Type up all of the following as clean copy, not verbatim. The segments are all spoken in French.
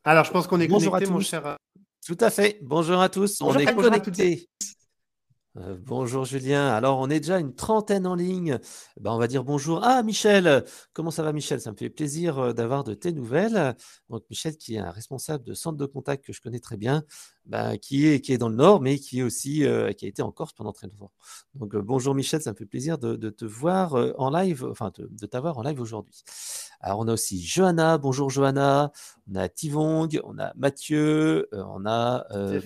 Alors, je pense qu'on est Bonjour à connecté, mon tous. cher. Tout à fait. Bonjour à tous. On Bonjour, est bonjour à toutes et connectés. Bonjour Julien. Alors, on est déjà une trentaine en ligne. On va dire bonjour. Ah, Michel. Comment ça va, Michel? Ça me fait plaisir d'avoir de tes nouvelles. Donc, Michel, qui est un responsable de centre de contact que je connais très bien, qui est dans le Nord, mais qui est aussi qui a été en Corse pendant très longtemps. Donc, bonjour Michel. Ça me fait plaisir de te voir en live, enfin, de t'avoir en live aujourd'hui. Alors, on a aussi Johanna. Bonjour Johanna. On a Tivong, on a Mathieu, on a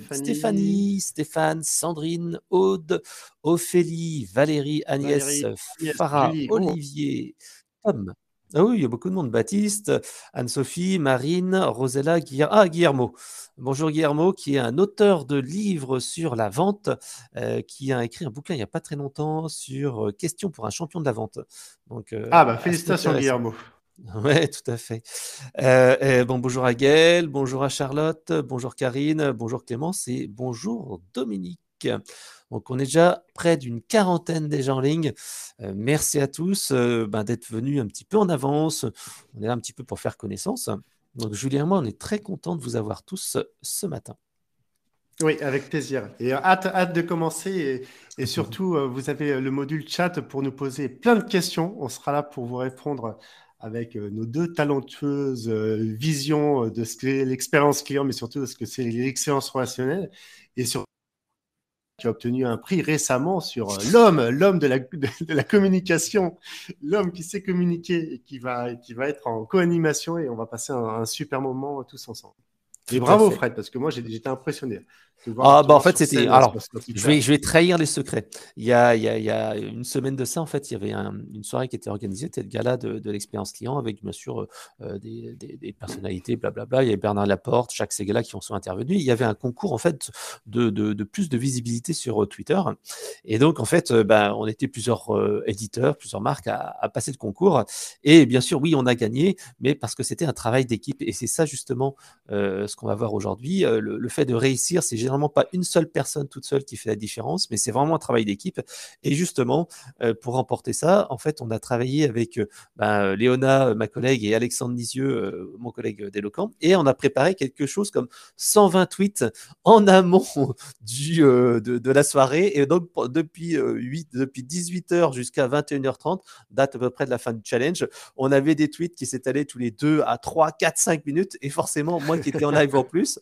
Stéphanie, Stéphane, Sandrine, Aude, Ophélie, Valérie, Agnès, Valérie, Agnès, Farah, Julie. Oh, Olivier, Tom. Ah oui, il y a beaucoup de monde. Baptiste, Anne-Sophie, Marine, Rosella, Guillermo. Bonjour Guillermo, qui est un auteur de livres sur la vente, qui a écrit un bouquin il n'y a pas très longtemps sur questions pour un champion de la vente. Donc, assez félicitations, intéressant. Guillermo. Ouais, tout à fait. Bonjour à Gaëlle, bonjour à Charlotte, bonjour Karine, bonjour Clémence et bonjour Dominique. Donc, on est déjà près d'une quarantaine déjà en ligne. Merci à tous d'être venus un petit peu en avance. On est là un petit peu pour faire connaissance. Donc, Julien et moi, on est très contents de vous avoir tous ce matin. Oui, avec plaisir. Et hâte de commencer. Et surtout, vous avez le module chat pour nous poser plein de questions. On sera là pour vous répondre avec nos deux talentueuses visions de ce qu'est l'expérience client, mais surtout de ce que c'est l'excellence relationnelle. Et surtout, qui a obtenu un prix récemment sur l'homme de la communication, l'homme qui sait communiquer et qui va être en co-animation et on va passer un super moment tous ensemble. Et Tout à bravo fait. Fred, parce que moi j'étais impressionné de Ah, te en voir fait, sur c'était. scène Alors, sur je Twitter. vais, je vais trahir les secrets. Il y a une semaine de ça, en fait, il y avait une soirée qui était organisée, c'était le gala de l'expérience client, avec bien sûr des personnalités, blablabla. Il y avait Bernard Laporte, Jacques Ségala qui en sont intervenus. Il y avait un concours, en fait, de plus de visibilité sur Twitter. Et donc, en fait, on était plusieurs éditeurs, plusieurs marques à passer le concours. Et bien sûr, oui, on a gagné, mais parce que c'était un travail d'équipe. Et c'est ça, justement, ce qu'on va voir aujourd'hui. Le fait de réussir, c'est généralement pas une seule personne toute seule qui fait la différence, mais c'est vraiment un travail d'équipe. Et justement, pour remporter ça, en fait, on a travaillé avec Léona, ma collègue, et Alexandre Nisieux, mon collègue d'Eloquent, et on a préparé quelque chose comme 120 tweets en amont de la soirée. Et donc, depuis 18h jusqu'à 21h30, date à peu près de la fin du challenge, on avait des tweets qui s'étalaient tous les 2 à 3, 4, 5 minutes. Et forcément, moi qui étais en live en plus,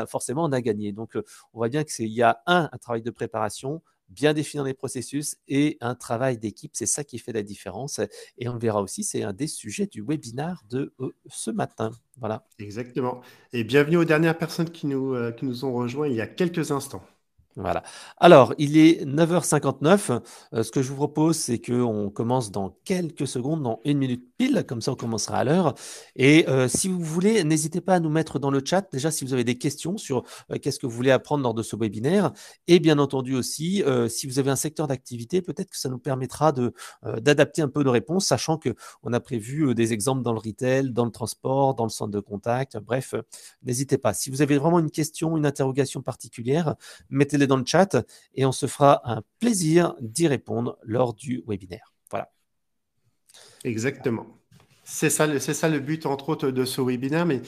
forcément, on a gagné. Donc, on voit bien qu'il y a un travail de préparation, bien définir les processus et un travail d'équipe. C'est ça qui fait la différence. Et on le verra aussi, c'est un des sujets du webinaire de ce matin. Voilà. Exactement. Et bienvenue aux dernières personnes qui nous ont rejoints il y a quelques instants. Voilà. Alors, il est 9h59. Ce que je vous propose, c'est qu'on commence dans quelques secondes, dans 1 minute pile, comme ça on commencera à l'heure. Et si vous voulez, n'hésitez pas à nous mettre dans le chat, déjà si vous avez des questions sur qu'est-ce que vous voulez apprendre lors de ce webinaire. Et bien entendu aussi, si vous avez un secteur d'activité, peut-être que ça nous permettra d'adapter un peu nos réponses, sachant qu'on a prévu des exemples dans le retail, dans le transport, dans le centre de contact. Bref, n'hésitez pas. Si vous avez vraiment une question, une interrogation particulière, mettez-les dans le chat et on se fera un plaisir d'y répondre lors du webinaire. Voilà. Exactement. C'est ça le but, entre autres, de ce webinaire, mais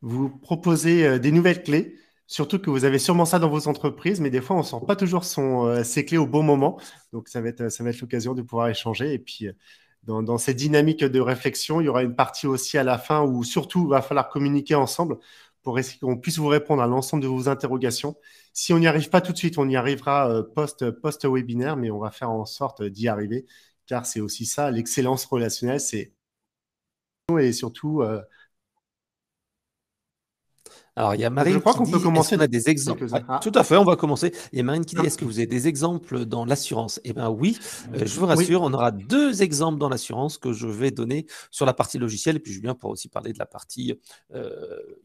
vous proposez des nouvelles clés, surtout que vous avez sûrement ça dans vos entreprises, mais des fois, on ne sent pas toujours ces clés au bon moment. Donc, ça va être l'occasion de pouvoir échanger. Et puis, dans cette dynamique de réflexion, il y aura une partie aussi à la fin où, surtout, il va falloir communiquer ensemble pour qu'on puisse vous répondre à l'ensemble de vos interrogations. Si on n'y arrive pas tout de suite, on y arrivera post-webinaire, mais on va faire en sorte d'y arriver, car c'est aussi ça, l'excellence relationnelle, c'est et surtout. Alors, il y a Donc, je Marine crois qui qu'on peut dit, est-ce commencer qu'on a dans des exemples? quelques-uns. Ouais, tout à fait, on va commencer. Il y a Marine qui dit, est-ce que vous avez des exemples dans l'assurance? Eh bien oui, je vous Oui, rassure, on aura 2 exemples dans l'assurance que je vais donner sur la partie logicielle, et puis Julien pourra aussi parler de la partie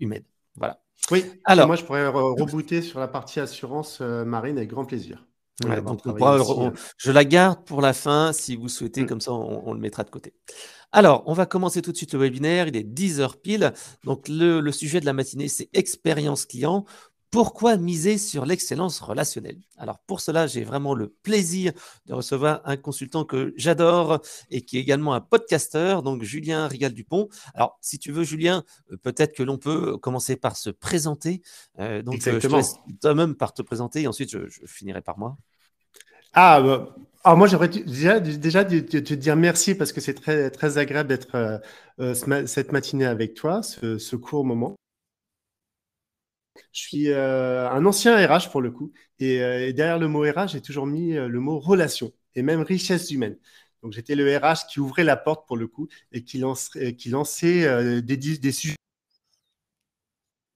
humaine. Voilà. oui. Et moi, Alors, je pourrais rebooter sur la partie assurance, Marine, avec grand plaisir, pour y ouais, avoir donc travaillé aussi. je la garde pour la fin si vous souhaitez, comme ça on le mettra de côté. Alors, on va commencer tout de suite le webinaire. Il est 10h pile. Donc, le sujet de la matinée, c'est expérience client. Pourquoi miser sur l'excellence relationnelle? Alors pour cela, j'ai vraiment le plaisir de recevoir un consultant que j'adore et qui est également un podcasteur, donc Julien Rigal-Dupont. Alors si tu veux, Julien, peut-être que l'on peut commencer par se présenter. Je te laisse Exactement. toi-même par te présenter et ensuite je finirai par moi. Moi, j'aimerais déjà te dire merci parce que c'est très, très agréable d'être cette matinée avec toi, ce court moment. Je suis un ancien RH pour le coup. Et derrière le mot RH, j'ai toujours mis le mot relation et même richesse humaine. Donc, j'étais le RH qui ouvrait la porte pour le coup et qui lançait des sujets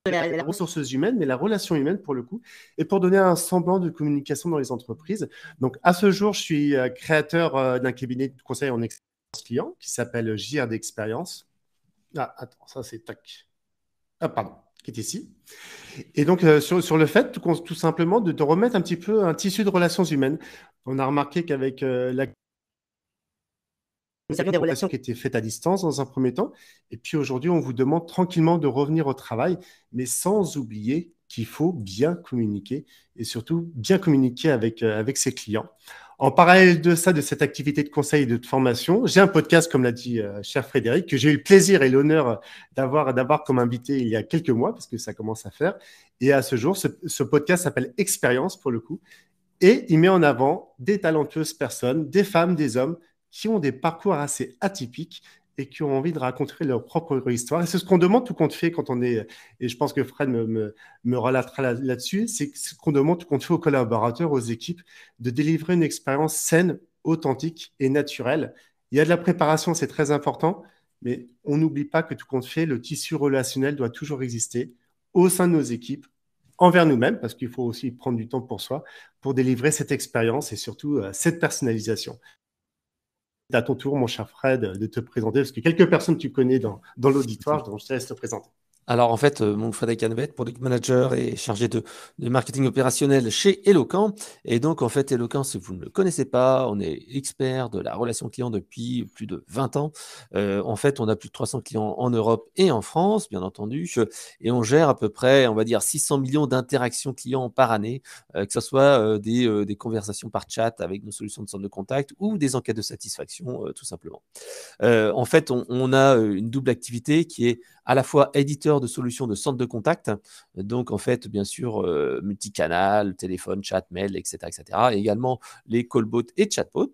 de la ressources humaines, mais la relation humaine pour le coup, et pour donner un semblant de communication dans les entreprises. Donc, à ce jour, je suis créateur d'un cabinet de conseil en expérience client qui s'appelle JR d'Expérience. Ah, attends, ça c'est tac. Ah, pardon, qui est ici. Et donc, sur le fait, tout simplement, de remettre un petit peu un tissu de relations humaines. On a remarqué qu'avec nous avions des relations qui étaient faites à distance dans un premier temps. Et puis aujourd'hui, on vous demande tranquillement de revenir au travail, mais sans oublier qu'il faut bien communiquer et surtout bien communiquer avec ses clients. En parallèle de ça, de cette activité de conseil et de formation, j'ai un podcast, comme l'a dit cher Frédéric, que j'ai eu le plaisir et l'honneur d'avoir comme invité il y a quelques mois, parce que ça commence à faire. Et à ce jour, ce podcast s'appelle Expérience pour le coup. Et il met en avant des talentueuses personnes, des femmes, des hommes, qui ont des parcours assez atypiques et qui ont envie de raconter leur propre histoire. Et c'est ce qu'on demande tout compte fait quand on est, et je pense que Fred me relatera là-dessus, c'est ce qu'on demande tout compte fait aux collaborateurs, aux équipes, de délivrer une expérience saine, authentique et naturelle. Il y a de la préparation, c'est très important, mais on n'oublie pas que tout compte fait, le tissu relationnel doit toujours exister au sein de nos équipes, envers nous-mêmes, parce qu'il faut aussi prendre du temps pour soi, pour délivrer cette expérience et surtout cette personnalisation. C'est à ton tour, mon cher Fred, de te présenter, parce que quelques personnes tu connais dans l'auditoire, donc je te laisse te présenter. Alors en fait, mon Frédéric Hanvet, product manager et chargé de marketing opérationnel chez Eloquent. Et donc en fait, Eloquent, si vous ne le connaissez pas, on est expert de la relation client depuis plus de 20 ans. En fait, on a plus de 300 clients en Europe et en France, bien entendu, et on gère à peu près, on va dire, 600 millions d'interactions clients par année, que ce soit des conversations par chat avec nos solutions de centre de contact ou des enquêtes de satisfaction, tout simplement. En fait, on a une double activité qui est à la fois éditeur de solutions de centre de contact, donc en fait, bien sûr, multicanal, téléphone, chat, mail, etc., etc., et également les callbots et chatbots.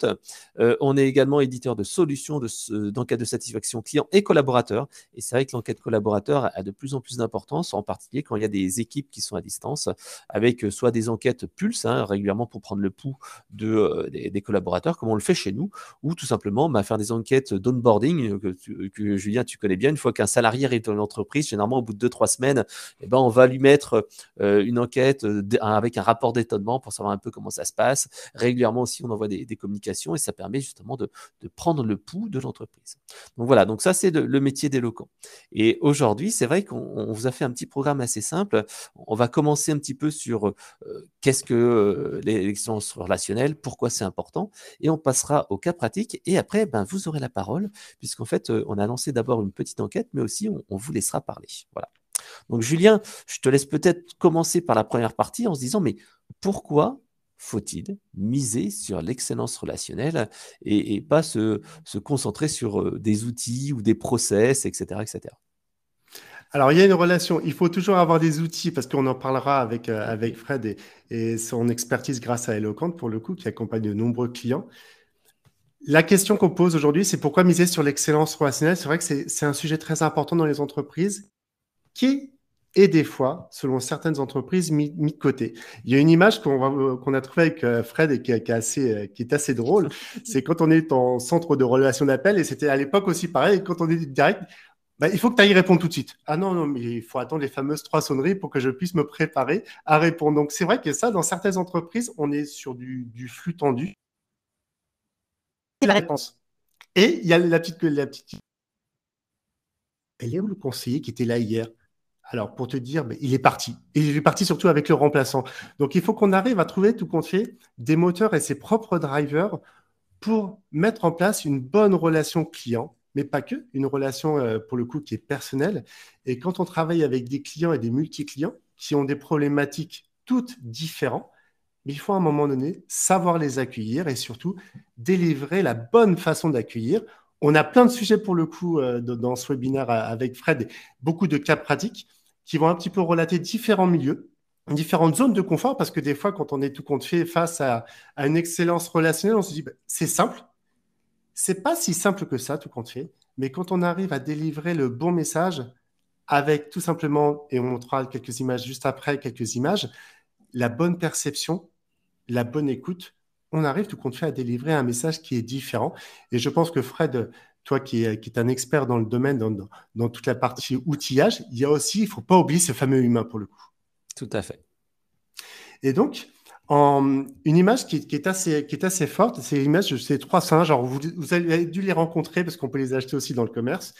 On est également éditeur de solutions d'enquête de satisfaction client et collaborateur. Et c'est vrai que l'enquête collaborateur a de plus en plus d'importance, en particulier quand il y a des équipes qui sont à distance, avec soit des enquêtes pulse, régulièrement pour prendre le pouls des collaborateurs, comme on le fait chez nous, ou tout simplement faire des enquêtes d'onboarding que Julien, tu connais bien. Une fois qu'un salarié arrive dans l'entreprise, généralement au bout de 2-3 semaines, on va lui mettre une enquête avec un rapport d'étonnement pour savoir un peu comment ça se passe. Régulièrement aussi, on envoie des communications et ça permet justement de prendre le pouls de l'entreprise. Donc voilà, donc ça c'est le métier d'Eloquent. Et aujourd'hui, c'est vrai qu'on vous a fait un petit programme assez simple. On va commencer un petit peu sur qu'est-ce que l'excellence relationnelle, pourquoi c'est important, et on passera au cas pratique. Et après, vous aurez la parole, puisqu'en fait, on a lancé d'abord une petite enquête, mais aussi on vous laissera parler. Voilà. Donc, Julien, je te laisse peut-être commencer par la première partie en se disant, mais pourquoi faut-il miser sur l'excellence relationnelle et pas se concentrer sur des outils ou des process, etc., etc. Alors, il y a une relation. Il faut toujours avoir des outils parce qu'on en parlera avec Fred et son expertise grâce à Eloquent, pour le coup, qui accompagne de nombreux clients. La question qu'on pose aujourd'hui, c'est pourquoi miser sur l'excellence relationnelle? C'est vrai que c'est un sujet très important dans les entreprises qui est des fois, selon certaines entreprises, mis de côté. Il y a une image qu'on a trouvée avec Fred et qui est assez drôle. C'est quand on est en centre de relation d'appel, et c'était à l'époque aussi pareil, quand on est direct, il faut que tu ailles répondre tout de suite. Ah non, non, mais il faut attendre les fameuses 3 sonneries pour que je puisse me préparer à répondre. Donc c'est vrai que ça, dans certaines entreprises, on est sur du flux tendu. Et la réponse. Et il y a la petite. Elle est où le conseiller qui était là hier? Alors, pour te dire, il est parti. Et il est parti surtout avec le remplaçant. Donc, il faut qu'on arrive à trouver, tout compte fait, des moteurs et ses propres drivers pour mettre en place une bonne relation client, mais pas que, une relation, pour le coup, qui est personnelle. Et quand on travaille avec des clients et des multi-clients, qui ont des problématiques toutes différentes, mais il faut à un moment donné savoir les accueillir et surtout délivrer la bonne façon d'accueillir. On a plein de sujets pour le coup dans ce webinaire avec Fred, beaucoup de cas pratiques qui vont un petit peu relater différents milieux, différentes zones de confort, parce que des fois, quand on est tout compte fait face à une excellence relationnelle, on se dit, bah, c'est simple. C'est pas si simple que ça, tout compte fait, mais quand on arrive à délivrer le bon message avec tout simplement, et on montrera quelques images juste après, quelques images, la bonne perception, la bonne écoute, on arrive tout compte fait à délivrer un message qui est différent. Et je pense que Fred, toi qui est un expert dans le domaine, dans toute la partie outillage, il y a aussi, il ne faut pas oublier ce fameux humain pour le coup. Tout à fait. Et donc, une image qui est assez forte, c'est l'image de ces trois singes. Genre, vous avez dû les rencontrer parce qu'on peut les acheter aussi dans le commerce.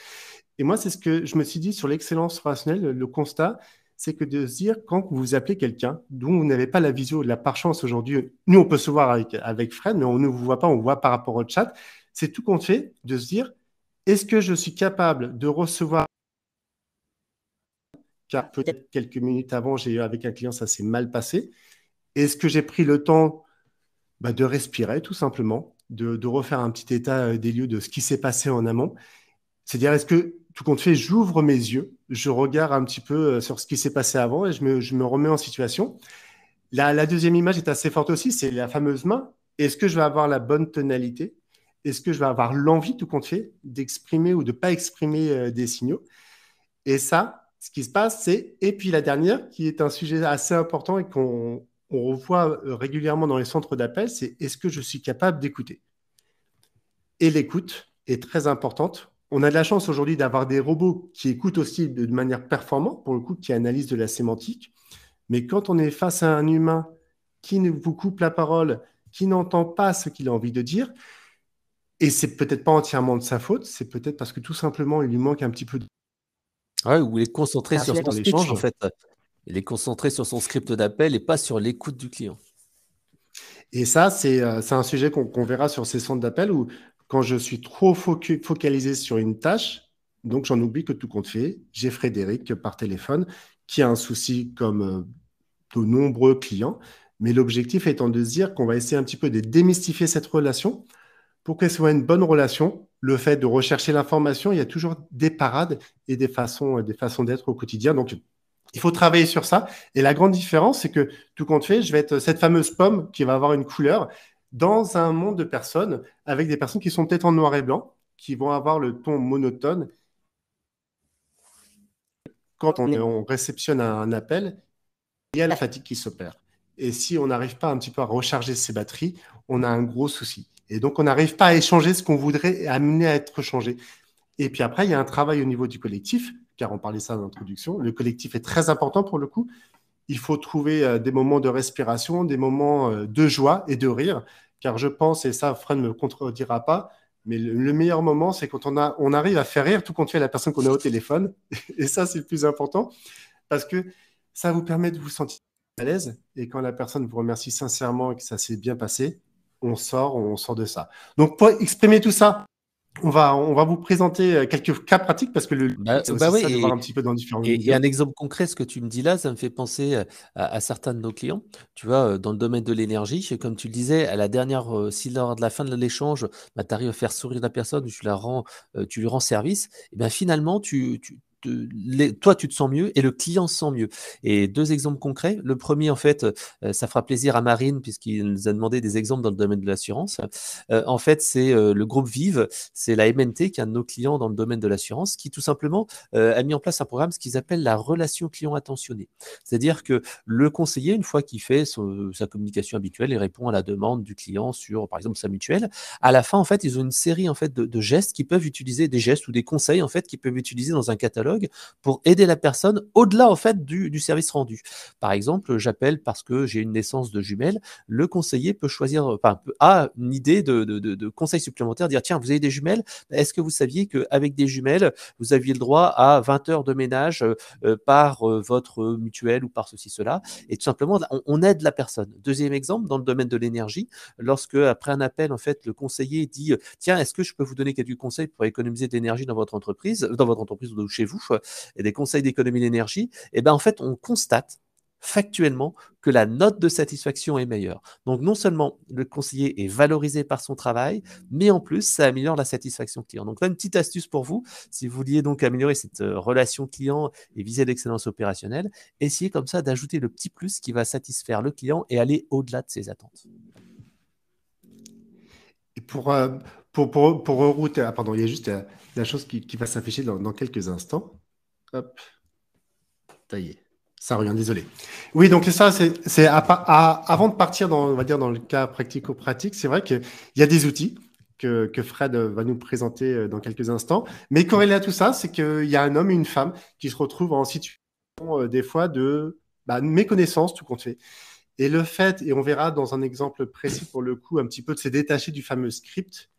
Et moi, c'est ce que je me suis dit sur l'excellence relationnelle, le constat, c'est que de se dire, quand vous appelez quelqu'un dont vous n'avez pas la visio, la par chance aujourd'hui, nous, on peut se voir avec Fred, mais on ne vous voit pas, on voit par rapport au chat. C'est tout compte fait de se dire, est-ce que je suis capable de recevoir, car peut-être quelques minutes avant, j'ai eu avec un client, ça s'est mal passé. Est-ce que j'ai pris le temps de respirer, tout simplement, de refaire un petit état des lieux de ce qui s'est passé en amont? C'est-à-dire, est-ce que, tout compte fait, j'ouvre mes yeux, je regarde un petit peu sur ce qui s'est passé avant et je me remets en situation. La deuxième image est assez forte aussi, c'est la fameuse main. Est-ce que je vais avoir la bonne tonalité? Est-ce que je vais avoir l'envie, tout compte fait, d'exprimer ou de ne pas exprimer des signaux? Et ça, ce qui se passe, c'est... Et puis la dernière, qui est un sujet assez important et qu'on revoit régulièrement dans les centres d'appel, c'est est-ce que je suis capable d'écouter? Et l'écoute est très importante. On a de la chance aujourd'hui d'avoir des robots qui écoutent aussi de manière performante, pour le coup, qui analysent de la sémantique. Mais quand on est face à un humain qui ne vous coupe la parole, qui n'entend pas ce qu'il a envie de dire, et c'est peut-être pas entièrement de sa faute, c'est peut-être parce que tout simplement, il lui manque un petit peu de... Ouais, ou il est concentré sur son l'échange. speech, en fait. Il est concentré sur son script d'appel et pas sur l'écoute du client. Et ça, c'est un sujet qu'on verra sur ces centres d'appel où quand je suis trop focalisé sur une tâche, donc j'en oublie que tout compte fait, j'ai Frédéric par téléphone qui a un souci comme de nombreux clients, mais l'objectif étant de se dire qu'on va essayer un petit peu de démystifier cette relation pour qu'elle soit une bonne relation. Le fait de rechercher l'information, il y a toujours des parades et des façons d'être au quotidien. Donc, il faut travailler sur ça. Et la grande différence, c'est que tout compte fait, je vais être cette fameuse pomme qui va avoir une couleur dans un monde de personnes, avec des personnes qui sont peut-être en noir et blanc, qui vont avoir le ton monotone. Quand on réceptionne un appel, il y a la fatigue qui s'opère. Et si on n'arrive pas un petit peu à recharger ses batteries, on a un gros souci. Et donc, on n'arrive pas à échanger ce qu'on voudrait amener à être changé. Et puis après, il y a un travail au niveau du collectif, car on parlait ça dans l'introduction. Le collectif est très important pour le coup. Il faut trouver des moments de respiration, des moments de joie et de rire, car je pense, et ça, Fred ne me contredira pas, mais le meilleur moment, c'est quand on arrive à faire rire tout compte fait la personne qu'on a au téléphone. Et ça, c'est le plus important, parce que ça vous permet de vous sentir à l'aise. Et quand la personne vous remercie sincèrement et que ça s'est bien passé, on sort de ça. Donc, pour exprimer tout ça, on va vous présenter quelques cas pratiques parce que le but, c'est aussi Oui, ça de voir un petit peu dans différents et un milieux. exemple concret, ce que tu me dis là, ça me fait penser à certains de nos clients. Tu vois, dans le domaine de l'énergie, comme tu le disais, à la dernière, si lors de la fin de l'échange, tu arrives à faire sourire la personne, tu lui rends service, et bien finalement, toi, tu te sens mieux et le client se sent mieux. Et deux exemples concrets. Le premier, en fait, ça fera plaisir à Marine puisqu'il nous a demandé des exemples dans le domaine de l'assurance. En fait, c'est le groupe Vive, c'est la MNT qui est un de nos clients dans le domaine de l'assurance, qui tout simplement a mis en place un programme, ce qu'ils appellent la relation client attentionnée. C'est-à-dire que le conseiller, une fois qu'il fait sa communication habituelle, il répond à la demande du client sur, par exemple, sa mutuelle. À la fin, en fait, ils ont une série en fait de gestes qu'ils peuvent utiliser, des gestes ou des conseils en fait qu'ils peuvent utiliser dans un catalogue pour aider la personne au-delà en fait du service rendu. Par exemple, j'appelle parce que j'ai une naissance de jumelles. Le conseiller peut choisir, enfin, a une idée de conseils supplémentaires, dire tiens, vous avez des jumelles, est-ce que vous saviez qu'avec des jumelles, vous aviez le droit à 20 heures de ménage par votre mutuelle ou par ceci, cela. Et tout simplement, on aide la personne. Deuxième exemple, dans le domaine de l'énergie, lorsque, après un appel, en fait, le conseiller dit tiens, est-ce que je peux vous donner quelques conseils pour économiser de l'énergie dans votre entreprise ou chez vous, et des conseils d'économie d'énergie, et ben en fait, on constate factuellement que la note de satisfaction est meilleure. Donc, non seulement le conseiller est valorisé par son travail, mais en plus, ça améliore la satisfaction client. Donc, là, une petite astuce pour vous, si vous vouliez donc améliorer cette relation client et viser l'excellence opérationnelle, essayez comme ça d'ajouter le petit plus qui va satisfaire le client et aller au-delà de ses attentes. Et pour rerouter, pardon, il y a juste la chose qui va s'afficher dans quelques instants. Hop, ça y est. Ça revient, désolé. Oui, donc ça, c'est avant de partir on va dire, dans le cas pratico-pratique, c'est vrai qu'il y a des outils que Fred va nous présenter dans quelques instants. Mais corrélé à tout ça, c'est qu'il y a un homme et une femme qui se retrouvent en situation, des fois, de méconnaissance, tout compte fait. Et le fait, et on verra dans un exemple précis pour le coup, un petit peu de se détacher du fameux script.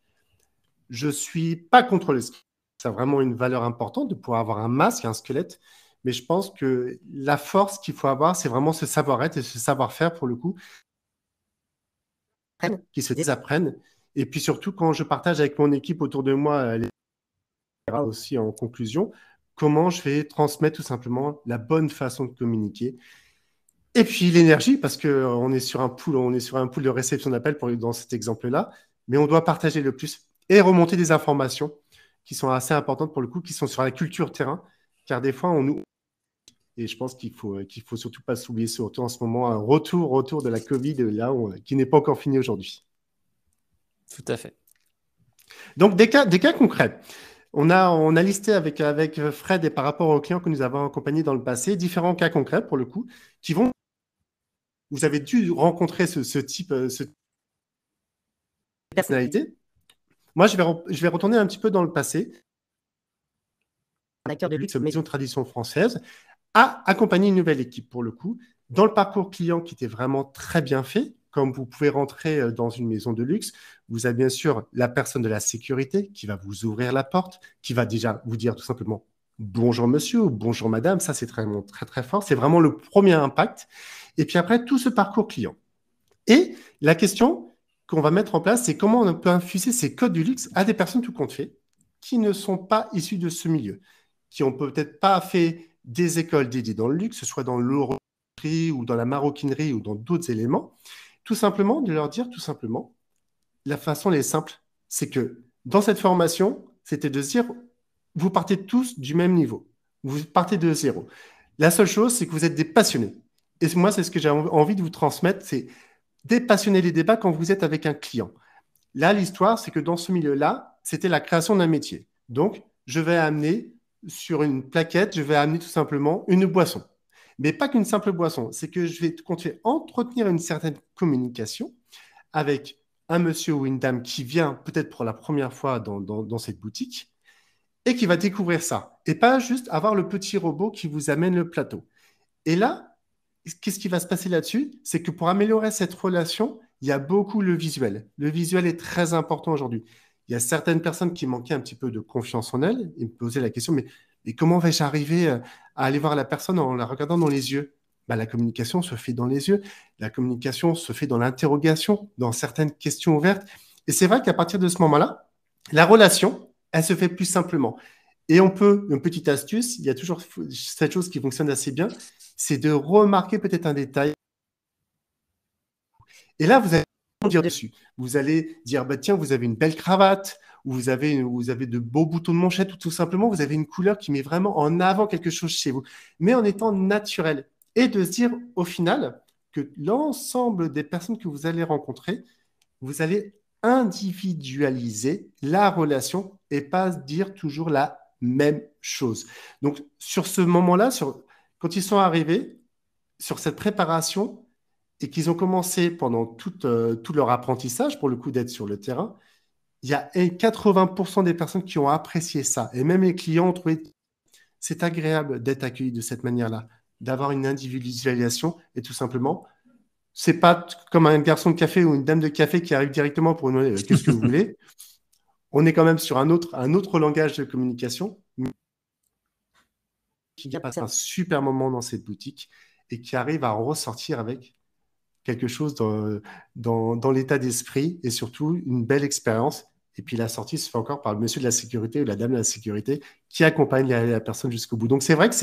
Je ne suis pas contre le script. Ça a vraiment une valeur importante de pouvoir avoir un masque, un squelette. Mais je pense que la force qu'il faut avoir, c'est vraiment ce savoir-être et ce savoir-faire pour le coup, qui se désapprennent. Et puis surtout, quand je partage avec mon équipe autour de moi, aussi en conclusion, comment je vais transmettre tout simplement la bonne façon de communiquer. Et puis l'énergie, parce qu'on est sur un pool, de réception d'appels dans cet exemple-là, mais on doit partager le plus et remonter des informations qui sont assez importantes pour le coup, qui sont sur la culture terrain, car des fois, et je pense qu'il faut surtout pas s'oublier, surtout en ce moment, un retour de la Covid là, qui n'est pas encore fini aujourd'hui. Tout à fait. Donc, des cas concrets. On a listé avec Fred et par rapport aux clients que nous avons accompagnés dans le passé, différents cas concrets pour le coup, qui vont. Vous avez dû rencontrer ce type de personnalité. Moi, je vais retourner un petit peu dans le passé. Un acteur de luxe, maison de tradition française, a accompagné une nouvelle équipe pour le coup, dans le parcours client qui était vraiment très bien fait. Comme vous pouvez rentrer dans une maison de luxe, vous avez bien sûr la personne de la sécurité qui va vous ouvrir la porte, qui va déjà vous dire tout simplement bonjour monsieur ou bonjour madame. Ça, c'est très, très, très fort. C'est vraiment le premier impact. Et puis après, tout ce parcours client. Et la question qu'on va mettre en place, c'est comment on peut infuser ces codes du luxe à des personnes tout compte fait qui ne sont pas issues de ce milieu, qui n'ont peut-être pas fait des écoles dédiées dans le luxe, soit dans l'horlogerie ou dans la maroquinerie ou dans d'autres éléments. Tout simplement, de leur dire tout simplement, la façon est simple, c'est que dans cette formation, c'était de se dire, vous partez tous du même niveau, vous partez de zéro. La seule chose, c'est que vous êtes des passionnés. Et moi, c'est ce que j'ai envie de vous transmettre, c'est dépassionner les débats quand vous êtes avec un client. Là, l'histoire, c'est que dans ce milieu-là, c'était la création d'un métier. Donc, je vais amener sur une plaquette, je vais amener tout simplement une boisson. Mais pas qu'une simple boisson, c'est que je vais continuer à entretenir une certaine communication avec un monsieur ou une dame qui vient peut-être pour la première fois dans cette boutique et qui va découvrir ça. Et pas juste avoir le petit robot qui vous amène le plateau. Et là, qu'est-ce qui va se passer là-dessus? C'est que pour améliorer cette relation, il y a beaucoup le visuel. Le visuel est très important aujourd'hui. Il y a certaines personnes qui manquaient un petit peu de confiance en elles et me posaient la question, mais comment vais-je arriver à aller voir la personne en la regardant dans les yeux? La communication se fait dans les yeux, la communication se fait dans l'interrogation, dans certaines questions ouvertes. Et c'est vrai qu'à partir de ce moment-là, la relation, elle se fait plus simplement. Et une petite astuce, il y a toujours cette chose qui fonctionne assez bien, c'est de remarquer peut-être un détail. Et là, vous allez dire dessus. Vous allez dire, tiens, vous avez une belle cravate, ou vous avez de beaux boutons de manchette, ou tout simplement, vous avez une couleur qui met vraiment en avant quelque chose chez vous, mais en étant naturel. Et de se dire, au final, que l'ensemble des personnes que vous allez rencontrer, vous allez individualiser la relation et pas dire toujours la même chose. Donc, sur ce moment-là, quand ils sont arrivés, sur cette préparation, et qu'ils ont commencé pendant tout leur apprentissage, pour le coup d'être sur le terrain, il y a 80% des personnes qui ont apprécié ça. Et même les clients ont trouvé c'est agréable d'être accueilli de cette manière-là, d'avoir une individualisation et tout simplement, c'est pas comme un garçon de café ou une dame de café qui arrive directement pour nous demander qu'est-ce que vous voulez. On est quand même sur un autre langage de communication qui a passé un super moment dans cette boutique et qui arrive à en ressortir avec quelque chose dans l'état d'esprit et surtout une belle expérience. Et puis la sortie se fait encore par le monsieur de la sécurité ou la dame de la sécurité qui accompagne la personne jusqu'au bout. Donc c'est vrai que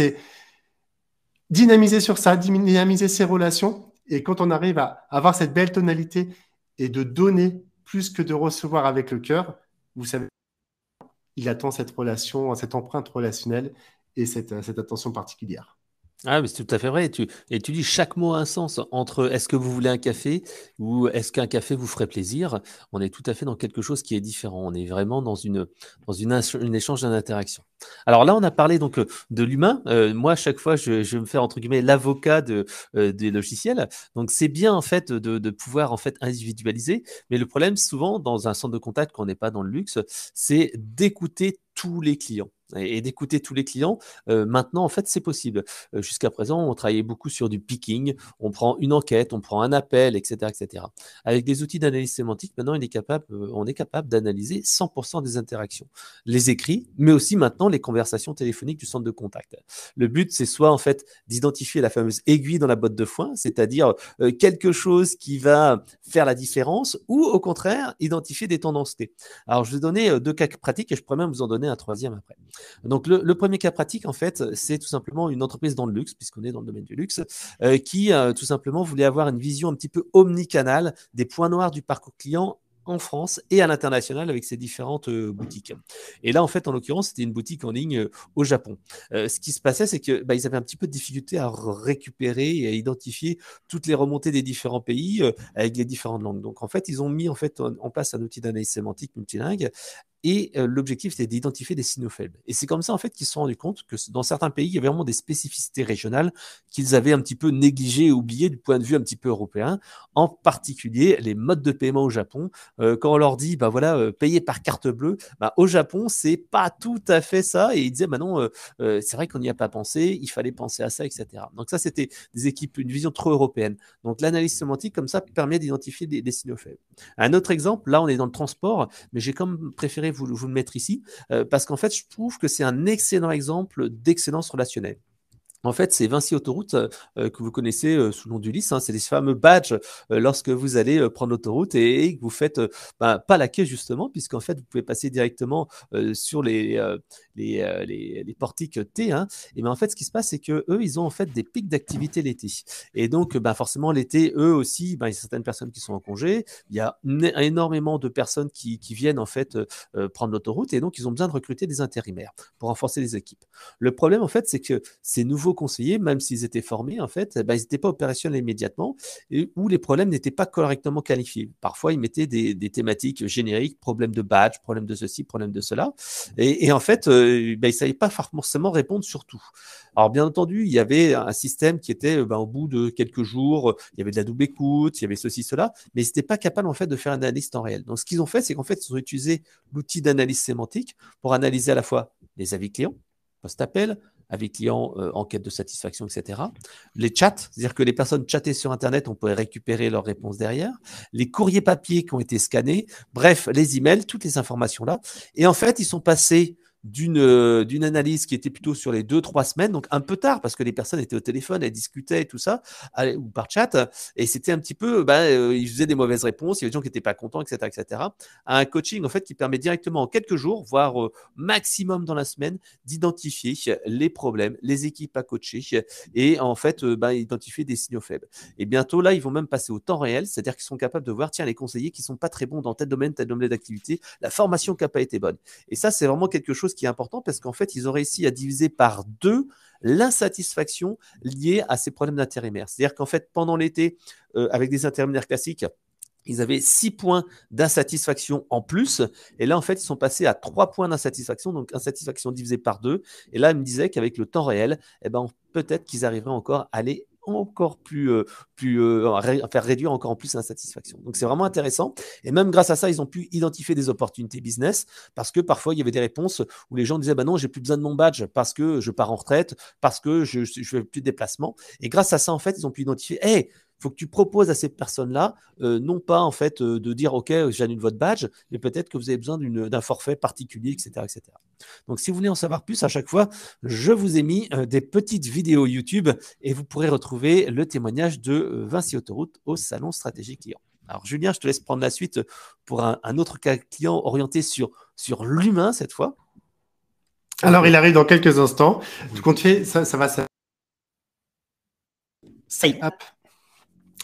dynamiser sur ça, dynamiser ses relations. Et quand on arrive à avoir cette belle tonalité et de donner plus que de recevoir avec le cœur, vous savez, il attend cette relation, cette empreinte relationnelle et cette attention particulière. Ah, mais c'est tout à fait vrai. Et tu dis chaque mot a un sens entre est-ce que vous voulez un café ou est-ce qu'un café vous ferait plaisir? On est tout à fait dans quelque chose qui est différent. On est vraiment dans une échange d'interaction. Alors là, on a parlé donc de l'humain. Moi, à chaque fois, je vais me faire entre guillemets l'avocat des logiciels. Donc c'est bien en fait de pouvoir en fait individualiser. Mais le problème, souvent, dans un centre de contact, quand on n'est pas dans le luxe, c'est d'écouter tous les clients. Et d'écouter tous les clients, maintenant, en fait, c'est possible. Jusqu'à présent, on travaillait beaucoup sur du picking. On prend une enquête, on prend un appel, etc., etc. Avec des outils d'analyse sémantique, maintenant, on est capable d'analyser 100% des interactions, les écrits, mais aussi maintenant les conversations téléphoniques du centre de contact. Le but, c'est soit en fait d'identifier la fameuse aiguille dans la botte de foin, c'est-à-dire quelque chose qui va faire la différence, ou au contraire, identifier des tendances T. Alors, je vais donner deux cas pratiques et je pourrais même vous en donner un troisième après. Donc, le premier cas pratique, en fait, c'est tout simplement une entreprise dans le luxe, puisqu'on est dans le domaine du luxe, qui tout simplement voulait avoir une vision un petit peu omnicanale des points noirs du parcours client en France et à l'international avec ses différentes boutiques. Et là, en fait, en l'occurrence, c'était une boutique en ligne au Japon. Ce qui se passait, c'est que ils avaient un petit peu de difficulté à récupérer et à identifier toutes les remontées des différents pays avec les différentes langues. Donc, en fait, ils ont mis en place un outil d'analyse sémantique multilingue et l'objectif, c'était d'identifier des signaux faibles. Et c'est comme ça, en fait, qu'ils se sont rendus compte que dans certains pays, il y avait vraiment des spécificités régionales qu'ils avaient un petit peu négligées et oubliées du point de vue un petit peu européen, en particulier les modes de paiement au Japon. Quand on leur dit, bah voilà, payer par carte bleue, bah, au Japon, c'est pas tout à fait ça. Et ils disaient, bah non, c'est vrai qu'on n'y a pas pensé, il fallait penser à ça, etc. Donc ça, c'était des équipes, une vision trop européenne. Donc l'analyse sémantique, comme ça, permet d'identifier des signaux faibles. Un autre exemple, là, on est dans le transport, mais j'ai comme préféré vous le mettre ici, parce qu'en fait, je trouve que c'est un excellent exemple d'excellence relationnelle. En fait, c'est Vinci Autoroute que vous connaissez sous le nom d'Ulysse. Hein, c'est les fameux badges lorsque vous allez prendre l'autoroute et que vous faites pas la queue justement, puisqu'en fait, vous pouvez passer directement sur les portiques T. Hein, et ben en fait, ce qui se passe, c'est que eux, ils ont en fait des pics d'activité l'été. Et donc, forcément, l'été, eux aussi, il y a certaines personnes qui sont en congé. Il y a énormément de personnes qui viennent en fait prendre l'autoroute, et donc ils ont besoin de recruter des intérimaires pour renforcer les équipes. Le problème, en fait, c'est que ces nouveaux conseillers, même s'ils étaient formés, en fait, ils n'étaient pas opérationnels immédiatement, ou les problèmes n'étaient pas correctement qualifiés. Parfois, ils mettaient des thématiques génériques, problème de badge, problème de ceci, problème de cela, et en fait, ils ne savaient pas forcément répondre sur tout. Alors, bien entendu, il y avait un système qui était, au bout de quelques jours, il y avait de la double écoute, il y avait ceci, cela, mais ils n'étaient pas capables, en fait, de faire une analyse temps réel. Donc, ce qu'ils ont fait, c'est qu'en fait, ils ont utilisé l'outil d'analyse sémantique pour analyser à la fois les avis clients, post-appel, avis clients, enquête de satisfaction, etc. Les chats, c'est-à-dire que les personnes chattaient sur Internet, on pouvait récupérer leurs réponses derrière. Les courriers papier qui ont été scannés. Bref, les emails, toutes les informations là. Et en fait, ils sont passés d'une analyse qui était plutôt sur les 2-3 semaines, donc un peu tard parce que les personnes étaient au téléphone, elles discutaient et tout ça, ou par chat, et c'était un petit peu, ils faisaient des mauvaises réponses, il y avait des gens qui n'étaient pas contents, etc., etc. À un coaching en fait qui permet directement en quelques jours, voire maximum dans la semaine, d'identifier les problèmes, les équipes à coacher et en fait identifier des signaux faibles. Et bientôt là, ils vont même passer au temps réel, c'est-à-dire qu'ils sont capables de voir, tiens, les conseillers qui sont pas très bons dans tel domaine d'activité, la formation qui n'a pas été bonne. Et ça, c'est vraiment quelque chose qui est important parce qu'en fait, ils ont réussi à diviser par 2 l'insatisfaction liée à ces problèmes d'intérimaires. C'est-à-dire qu'en fait, pendant l'été, avec des intérimaires classiques, ils avaient 6 points d'insatisfaction en plus. Et là, en fait, ils sont passés à 3 points d'insatisfaction, donc insatisfaction divisée par 2. Et là, ils me disaient qu'avec le temps réel, peut-être qu'ils arriveraient encore à aller encore faire réduire encore en plus l'insatisfaction. Donc c'est vraiment intéressant. Et même grâce à ça, ils ont pu identifier des opportunités business parce que parfois il y avait des réponses où les gens disaient non, j'ai plus besoin de mon badge parce que je pars en retraite, parce que je fais plus de déplacements. Et grâce à ça, en fait, ils ont pu identifier, hey, il faut que tu proposes à ces personnes-là, non pas en fait de dire ok, j'annule votre badge, mais peut-être que vous avez besoin d'un forfait particulier, etc., etc. Donc, si vous voulez en savoir plus, à chaque fois, je vous ai mis des petites vidéos YouTube et vous pourrez retrouver le témoignage de Vinci Autoroute au Salon Stratégie Client. Alors, Julien, je te laisse prendre la suite pour un autre cas client orienté sur l'humain cette fois. Alors, il arrive dans quelques instants. Tout compte fait, ça va Say up.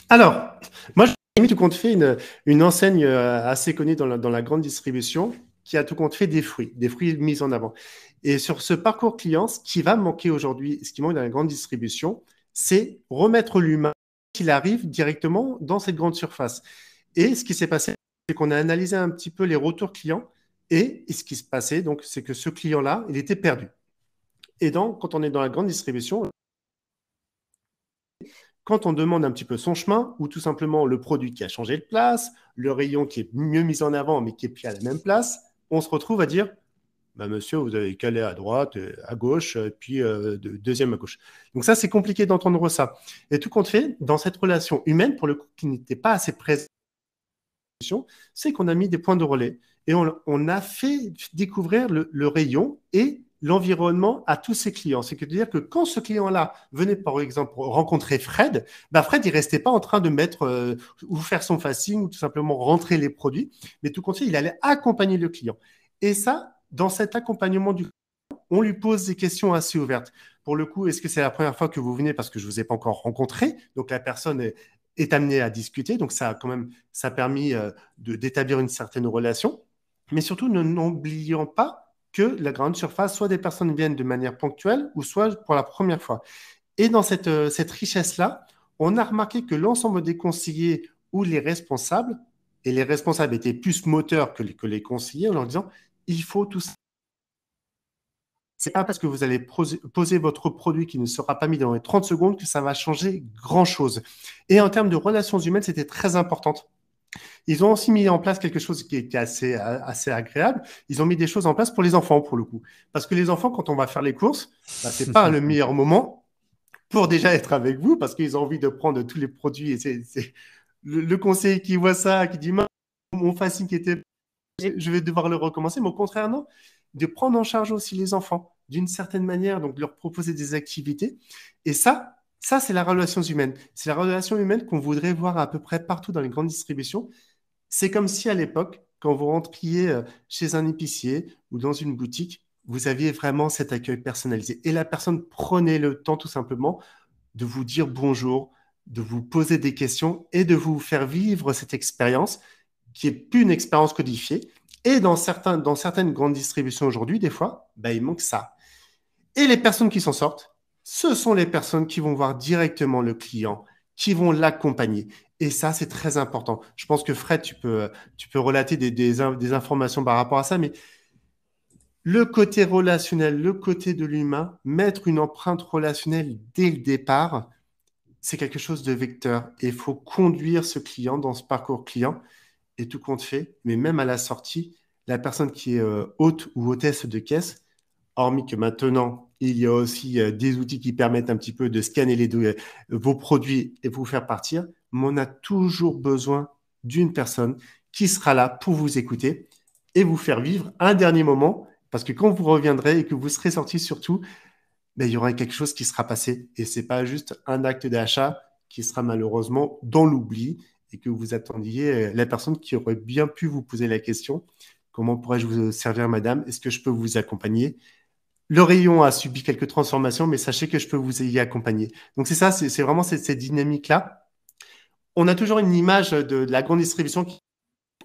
Alors, moi, j'ai tout compte fait une enseigne assez connue dans la grande distribution qui a tout compte fait des fruits mis en avant. Et sur ce parcours client, ce qui va manquer aujourd'hui, ce qui manque dans la grande distribution, c'est remettre l'humain qu'il arrive directement dans cette grande surface. Et ce qui s'est passé, c'est qu'on a analysé un petit peu les retours clients et ce qui se passait, donc, c'est que ce client-là, il était perdu. Et donc, quand on est dans la grande distribution, quand on demande un petit peu son chemin, ou tout simplement le produit qui a changé de place, le rayon qui est mieux mis en avant, mais qui est plus à la même place, on se retrouve à dire bah, monsieur, vous avez qu'à aller à droite, à gauche, puis deuxième à gauche. Donc ça, c'est compliqué d'entendre ça. Et tout compte fait, dans cette relation humaine, pour le coup, qui n'était pas assez présente, c'est qu'on a mis des points de relais et on a fait découvrir le rayon et l'environnement à tous ses clients. C'est-à-dire que quand ce client-là venait, par exemple, rencontrer Fred, bah Fred, il restait pas en train de mettre ou faire son facing ou tout simplement rentrer les produits, mais tout compte fait, il allait accompagner le client. Et ça, dans cet accompagnement du client, on lui pose des questions assez ouvertes. Pour le coup, est-ce que c'est la première fois que vous venez parce que je ne vous ai pas encore rencontré? Donc la personne est amenée à discuter. Donc ça a quand même ça a permis d'établir une certaine relation. Mais surtout, n'oublions pas que la grande surface, soit des personnes viennent de manière ponctuelle ou soit pour la première fois. Et dans cette richesse-là, on a remarqué que l'ensemble des conseillers ou les responsables, et les responsables étaient plus moteurs que les conseillers en leur disant il faut tout ça. C'est pas parce que vous allez poser votre produit qui ne sera pas mis dans les 30 secondes que ça va changer grand-chose. Et en termes de relations humaines, c'était très important. Ils ont aussi mis en place quelque chose qui est assez agréable. Ils ont mis des choses en place pour les enfants, pour le coup. Parce que les enfants, quand on va faire les courses, bah, ce n'est pas le meilleur moment pour déjà être avec vous, parce qu'ils ont envie de prendre tous les produits. Et c'est le conseiller qui voit ça, qui dit, mon facile qui était, je vais devoir le recommencer. Mais au contraire, non, de prendre en charge aussi les enfants d'une certaine manière, donc de leur proposer des activités. Et ça, c'est la relation humaine. C'est la relation humaine qu'on voudrait voir à peu près partout dans les grandes distributions. C'est comme si à l'époque, quand vous rentriez chez un épicier ou dans une boutique, vous aviez vraiment cet accueil personnalisé. Et la personne prenait le temps tout simplement de vous dire bonjour, de vous poser des questions et de vous faire vivre cette expérience qui n'est plus une expérience codifiée. Et dans certaines grandes distributions aujourd'hui, des fois, bah, il manque ça. Et les personnes qui s'en sortent, ce sont les personnes qui vont voir directement le client, qui vont l'accompagner. Et ça, c'est très important. Je pense que Fred, tu peux relater des informations par rapport à ça, mais le côté relationnel, le côté de l'humain, mettre une empreinte relationnelle dès le départ, c'est quelque chose de vecteur. Et il faut conduire ce client dans ce parcours client et tout compte fait. Mais même à la sortie, la personne qui est hôte ou hôtesse de caisse, hormis que maintenant, il y a aussi des outils qui permettent un petit peu de scanner vos produits et vous faire partir, mais on a toujours besoin d'une personne qui sera là pour vous écouter et vous faire vivre un dernier moment, parce que quand vous reviendrez et que vous serez sorti surtout, ben, il y aura quelque chose qui sera passé. Et ce n'est pas juste un acte d'achat qui sera malheureusement dans l'oubli et que vous attendiez la personne qui aurait bien pu vous poser la question, comment pourrais-je vous servir, madame? Est-ce que je peux vous accompagner? Le rayon a subi quelques transformations, mais sachez que je peux vous y accompagner. Donc c'est ça, c'est vraiment cette dynamique-là. On a toujours une image de la grande distribution qui est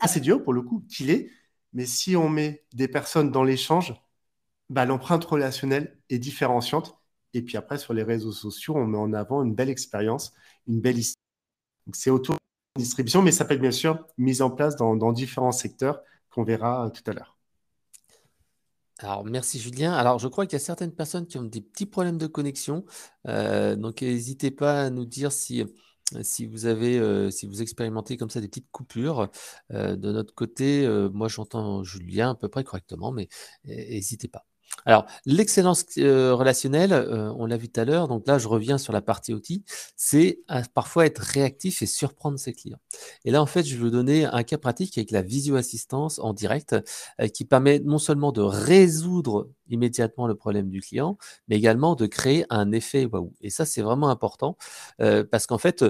assez dure pour le coup, qu'il est, mais si on met des personnes dans l'échange, bah, l'empreinte relationnelle est différenciante. Et puis après, sur les réseaux sociaux, on met en avant une belle expérience, une belle histoire. Donc c'est autour de la distribution, mais ça peut être bien sûr mis en place dans différents secteurs qu'on verra tout à l'heure. Alors, merci Julien. Alors, je crois qu'il y a certaines personnes qui ont des petits problèmes de connexion. Donc, n'hésitez pas à nous dire si vous expérimentez comme ça des petites coupures. De notre côté, moi, j'entends Julien à peu près correctement, mais n'hésitez pas. Alors, l'excellence relationnelle, on l'a vu tout à l'heure, donc là, je reviens sur la partie outils, c'est parfois être réactif et surprendre ses clients. Et là, en fait, je vais vous donner un cas pratique avec la visio-assistance en direct qui permet non seulement de résoudre immédiatement le problème du client, mais également de créer un effet waouh. Et ça, c'est vraiment important parce qu'en fait,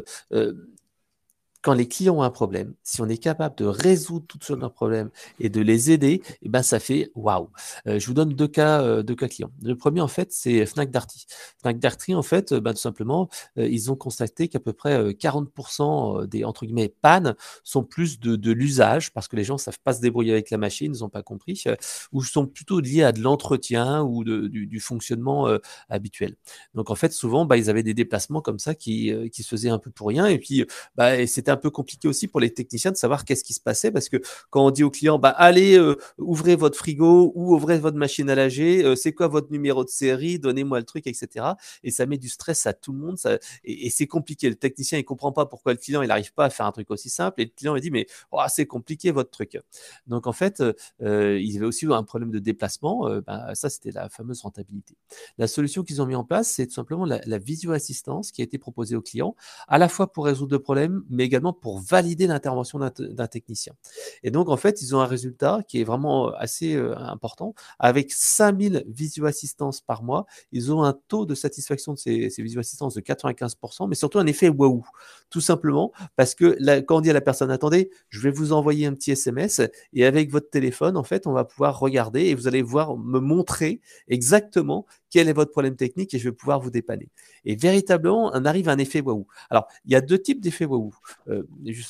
quand les clients ont un problème, si on est capable de résoudre tout de suite leurs problèmes et de les aider, eh ben, ça fait waouh. Je vous donne deux cas clients. Le premier, en fait, c'est Fnac Darty. Fnac Darty, en fait, ben, tout simplement, ils ont constaté qu'à peu près 40% des, entre guillemets, pannes sont plus de l'usage parce que les gens ne savent pas se débrouiller avec la machine, ils n'ont pas compris, ou sont plutôt liés à de l'entretien ou du fonctionnement habituel. Donc, en fait, souvent, bah, ils avaient des déplacements comme ça qui se faisaient un peu pour rien. Et puis, bah, et c'était un peu compliqué aussi pour les techniciens de savoir qu'est-ce qui se passait parce que quand on dit aux clients, bah, allez, ouvrez votre frigo ou ouvrez votre machine à laver, c'est quoi votre numéro de série, donnez-moi le truc, etc. Et ça met du stress à tout le monde. Et c'est compliqué. Le technicien, il comprend pas pourquoi le client, il n'arrive pas à faire un truc aussi simple. Et le client, il dit, mais oh, c'est compliqué votre truc. Donc, en fait, il y avait aussi un problème de déplacement. Ben, ça, c'était la fameuse rentabilité. La solution qu'ils ont mis en place, c'est tout simplement la visio-assistance qui a été proposée aux clients, à la fois pour résoudre le problème, mais également pour valider l'intervention d'un technicien. Et donc, en fait, ils ont un résultat qui est vraiment assez important. Avec 5000 visio-assistances par mois, ils ont un taux de satisfaction de ces visio-assistances de 95%, mais surtout un effet waouh. Tout simplement parce que quand on dit à la personne, attendez, je vais vous envoyer un petit SMS et avec votre téléphone, en fait, on va pouvoir regarder et vous allez voir me montrer exactement quel est votre problème technique et je vais pouvoir vous dépanner. Et véritablement, on arrive à un effet waouh. Alors, il y a deux types d'effets waouh.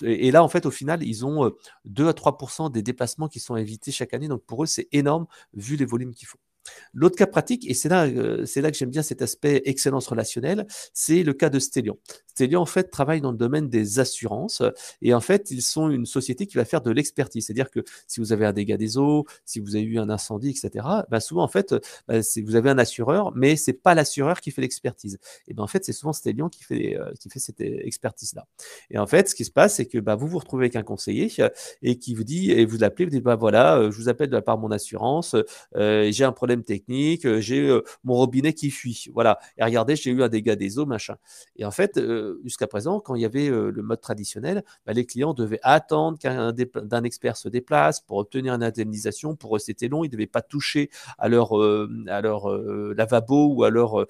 Et là, en fait, au final, ils ont 2 à 3% des déplacements qui sont évités chaque année. Donc, pour eux, c'est énorme vu les volumes qu'ils font. L'autre cas pratique, et c'est là que j'aime bien cet aspect excellence relationnelle, c'est le cas de Stellion. Stellion, en fait, travaille dans le domaine des assurances et en fait, ils sont une société qui va faire de l'expertise. C'est-à-dire que si vous avez un dégât des eaux, si vous avez eu un incendie, etc., ben souvent, en fait, vous avez un assureur, mais c'est pas l'assureur qui fait l'expertise. Et ben en fait, c'est souvent Stellion qui fait cette expertise-là. Et en fait, ce qui se passe, c'est que vous vous retrouvez avec un conseiller et qui vous dit, et vous l'appelez, vous dites, bah voilà, je vous appelle de la part de mon assurance, j'ai un problème technique, j'ai mon robinet qui fuit. Voilà. Et regardez, j'ai eu un dégât des eaux, machin. Et en fait, jusqu'à présent, quand il y avait le mode traditionnel, les clients devaient attendre qu'un expert se déplace pour obtenir une indemnisation. Pour eux, c'était long. Ils ne devaient pas toucher à leur lavabo ou à leur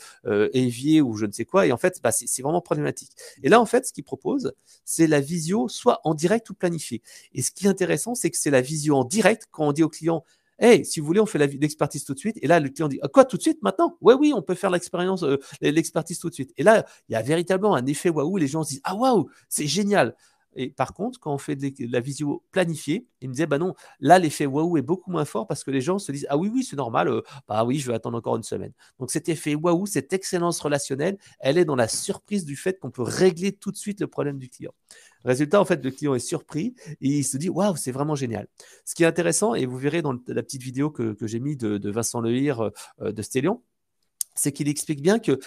évier ou je ne sais quoi. Et en fait, c'est vraiment problématique. Et là, en fait, ce qu'ils proposent, c'est la visio soit en direct ou planifiée. Et ce qui est intéressant, c'est que c'est la visio en direct quand on dit au client, hey, si vous voulez, on fait l'expertise tout de suite. Et là, le client dit, quoi, tout de suite, maintenant? Ouais, oui, on peut faire l'expertise tout de suite. Et là, il y a véritablement un effet waouh. Les gens se disent, ah waouh, c'est génial. Et par contre, quand on fait de la visio planifiée, il me disait, bah non, là, l'effet waouh est beaucoup moins fort parce que les gens se disent, ah oui, oui, c'est normal, bah oui, je vais attendre encore une semaine. Donc cet effet waouh, cette excellence relationnelle, elle est dans la surprise du fait qu'on peut régler tout de suite le problème du client. Résultat, en fait, le client est surpris et il se dit, waouh, c'est vraiment génial. Ce qui est intéressant, et vous verrez dans la petite vidéo que j'ai mis de Vincent Lehir de Stellion, c'est qu'il explique bien que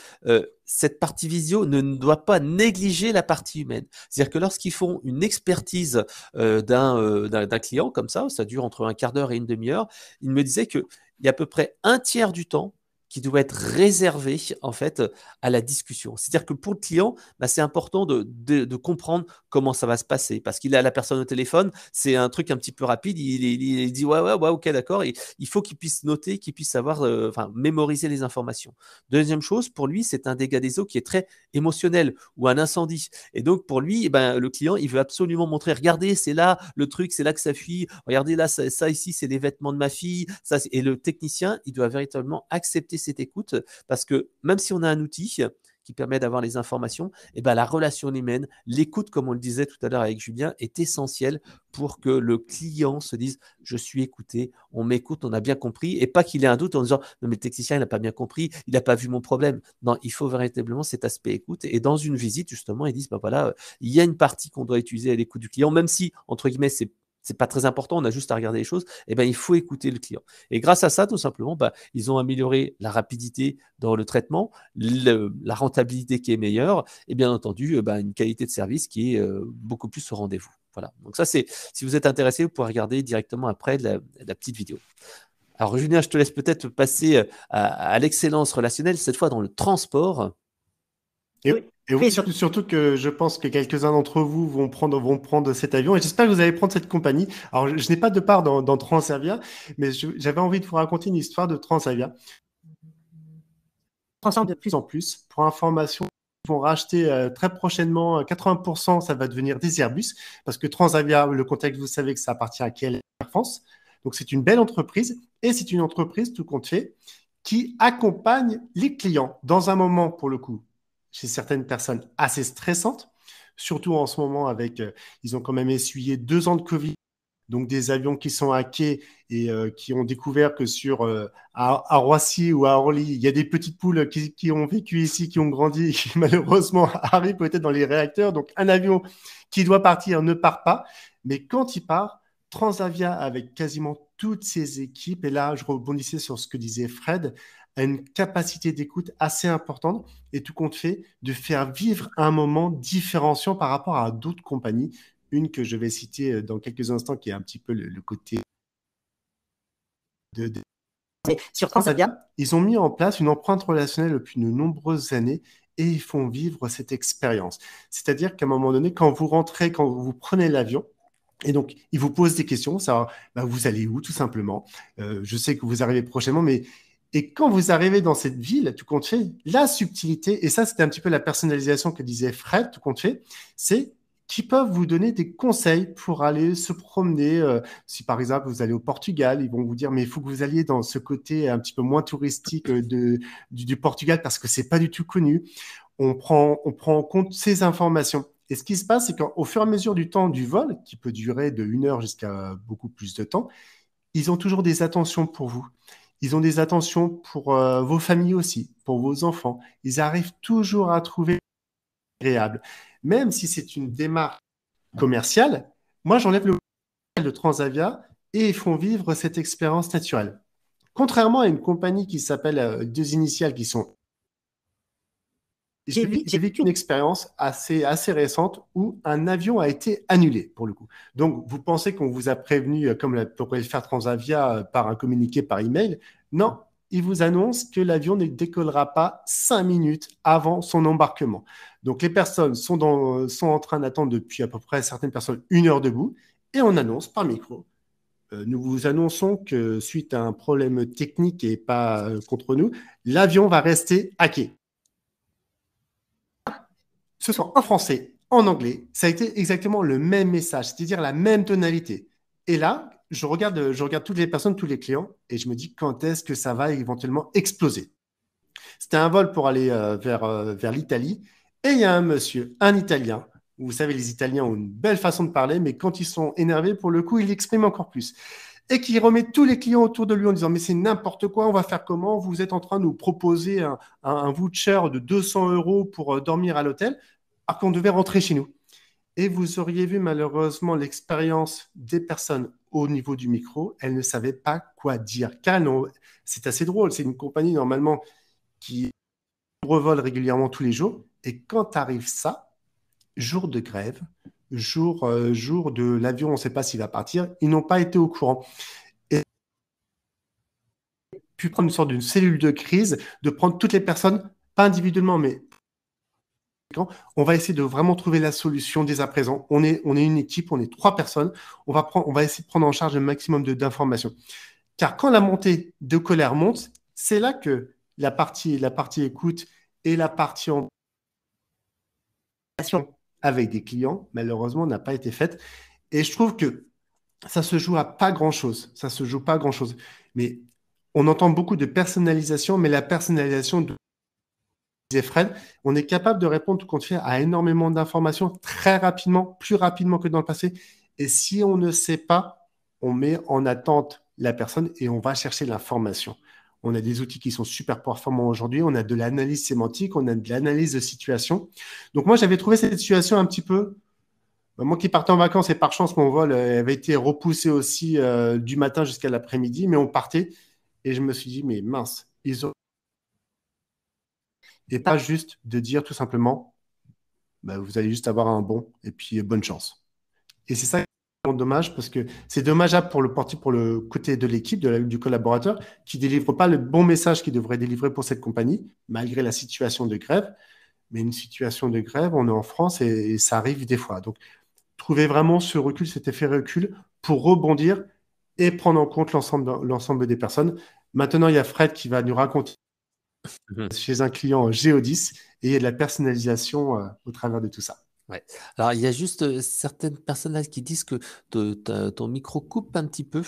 cette partie visio ne doit pas négliger la partie humaine. C'est-à-dire que lorsqu'ils font une expertise d'un client comme ça dure entre un quart d'heure et une demi-heure, il me disait qu'il y a à peu près un tiers du temps qui doit être réservé en fait à la discussion. C'est-à-dire que pour le client, c'est important de comprendre comment ça va se passer parce qu'il a la personne au téléphone, c'est un truc un petit peu rapide, il dit ouais, ok, d'accord, et il faut qu'il puisse noter, qu'il puisse savoir, mémoriser les informations. Deuxième chose, pour lui, c'est un dégât des eaux qui est très émotionnel ou un incendie. Et donc pour lui, le client, il veut absolument montrer, regardez, c'est là le truc, c'est là que ça fuit, regardez là, ça ici, c'est les vêtements de ma fille. Et le technicien, il doit véritablement accepter cette écoute parce que même si on a un outil qui permet d'avoir les informations, la relation humaine, l'écoute, comme on le disait tout à l'heure avec Julien, est essentielle pour que le client se dise je suis écouté, on m'écoute, on a bien compris, et pas qu'il ait un doute en disant non mais le technicien il n'a pas bien compris, il n'a pas vu mon problème. Non, il faut véritablement cet aspect écoute. Et dans une visite justement, ils disent voilà, il y a une partie qu'on doit utiliser à l'écoute du client, même si entre guillemets c'est pas très important, on a juste à regarder les choses, il faut écouter le client. Et grâce à ça, tout simplement, ils ont amélioré la rapidité dans le traitement, la rentabilité qui est meilleure, et bien entendu, une qualité de service qui est beaucoup plus au rendez-vous. Voilà. Donc ça, si vous êtes intéressé, vous pouvez regarder directement après la petite vidéo. Alors Julien, je te laisse peut-être passer à l'excellence relationnelle, cette fois dans le transport. Et oui, surtout que je pense que quelques-uns d'entre vous vont prendre cet avion et j'espère que vous allez prendre cette compagnie. Alors, je n'ai pas de part dans Transavia, mais j'avais envie de vous raconter une histoire de Transavia. Transavia de plus en plus, pour information, vont racheter très prochainement 80%, ça va devenir des Airbus, parce que Transavia, le contexte, vous savez que ça appartient à KLM Air France. Donc, c'est une belle entreprise et c'est une entreprise, tout compte fait, qui accompagne les clients dans un moment, pour le coup, chez certaines personnes assez stressantes, surtout en ce moment avec, ils ont quand même essuyé 2 ans de Covid, donc des avions qui sont hackés et qui ont découvert que à Roissy ou à Orly, il y a des petites poules qui ont vécu ici, qui ont grandi et qui malheureusement arrivent peut-être dans les réacteurs. Donc un avion qui doit partir ne part pas, mais quand il part, Transavia avec quasiment toutes ses équipes, et là je rebondissais sur ce que disait Fred, a une capacité d'écoute assez importante et tout compte fait de faire vivre un moment différenciant par rapport à d'autres compagnies. Une que je vais citer dans quelques instants, qui est un petit peu le côté de... Mais sur Transavia, ils ont mis en place une empreinte relationnelle depuis de nombreuses années et ils font vivre cette expérience. C'est-à-dire qu'à un moment donné, quand vous rentrez, quand vous prenez l'avion, et donc, ils vous posent des questions, savoir vous allez où, tout simplement. Je sais que vous arrivez prochainement, mais et quand vous arrivez dans cette ville, tout compte fait, la subtilité, et ça, c'était un petit peu la personnalisation que disait Fred, tout compte fait, c'est qu'ils peuvent vous donner des conseils pour aller se promener. Si par exemple vous allez au Portugal, ils vont vous dire mais il faut que vous alliez dans ce côté un petit peu moins touristique du Portugal parce que c'est pas du tout connu. On prend en compte ces informations. Et ce qui se passe, c'est qu'au fur et à mesure du temps du vol, qui peut durer de 1 heure jusqu'à beaucoup plus de temps, ils ont toujours des attentions pour vous. Ils ont des attentions pour vos familles aussi, pour vos enfants. Ils arrivent toujours à trouver agréable. Même si c'est une démarche commerciale, moi j'enlève le de Transavia et ils font vivre cette expérience naturelle. Contrairement à une compagnie qui s'appelle 2 initiales qui sont j'ai vécu une expérience assez récente où un avion a été annulé, pour le coup. Donc, vous pensez qu'on vous a prévenu, comme pourrait le faire Transavia, par un communiqué par email. Non, il vous annonce que l'avion ne décollera pas 5 minutes avant son embarquement. Donc, les personnes sont en train d'attendre depuis à peu près, certaines personnes, 1 heure debout. Et on annonce par micro. Nous vous annonçons que suite à un problème technique et pas contre nous, l'avion va rester hacké. Ce soit en français, en anglais, ça a été exactement le même message, c'est-à-dire la même tonalité. Et là, je regarde toutes les personnes, tous les clients, et je me dis quand est-ce que ça va éventuellement exploser. C'était un vol pour aller vers l'Italie, et il y a un monsieur, un Italien. Vous savez, les Italiens ont une belle façon de parler, mais quand ils sont énervés, pour le coup, ils l'expriment encore plus. Et qui remet tous les clients autour de lui en disant mais c'est n'importe quoi, on va faire comment? Vous êtes en train de nous proposer un voucher de 200 euros pour dormir à l'hôtel, alors qu'on devait rentrer chez nous. Et vous auriez vu malheureusement l'expérience des personnes au niveau du micro, elles ne savaient pas quoi dire. Car c'est assez drôle, c'est une compagnie normalement qui revole régulièrement tous les jours. Et quand arrive ça, jour de grève, jour de l'avion, on ne sait pas s'il va partir, ils n'ont pas été au courant. Et puis prendre une sorte d'une cellule de crise, de prendre toutes les personnes, pas individuellement, mais on va essayer de vraiment trouver la solution dès à présent. On est une équipe, on est 3 personnes. On va essayer de prendre en charge un maximum d'informations. Car quand la montée de colère monte, c'est là que la partie écoute et la partie en avec des clients, malheureusement, n'a pas été faite. Et je trouve que ça se joue à pas grand-chose. Ça se joue pas à grand-chose. Mais on entend beaucoup de personnalisation, mais la personnalisation disait Fred, on est capable de répondre tout compte fait à énormément d'informations très rapidement, plus rapidement que dans le passé. Et si on ne sait pas, on met en attente la personne et on va chercher l'information. On a des outils qui sont super performants aujourd'hui. On a de l'analyse sémantique, on a de l'analyse de situation. Donc moi, j'avais trouvé cette situation un petit peu. Moi qui partais en vacances et par chance, mon vol avait été repoussé aussi du matin jusqu'à l'après-midi, mais on partait et je me suis dit, mais mince, ils ont et pas juste de dire tout simplement, vous allez juste avoir un bon et puis bonne chance. Et c'est ça qui est vraiment dommage parce que c'est dommageable pour le côté de l'équipe, du collaborateur, qui ne délivre pas le bon message qu'il devrait délivrer pour cette compagnie, malgré la situation de grève. Mais une situation de grève, on est en France et ça arrive des fois. Donc, trouver vraiment ce recul, cet effet recul pour rebondir et prendre en compte l'ensemble des personnes. Maintenant, il y a Fred qui va nous raconter Mmh. chez un client Géodis et il y a de la personnalisation au travers de tout ça. Ouais. Alors, il y a juste certaines personnes là qui disent que ton micro coupe un petit peu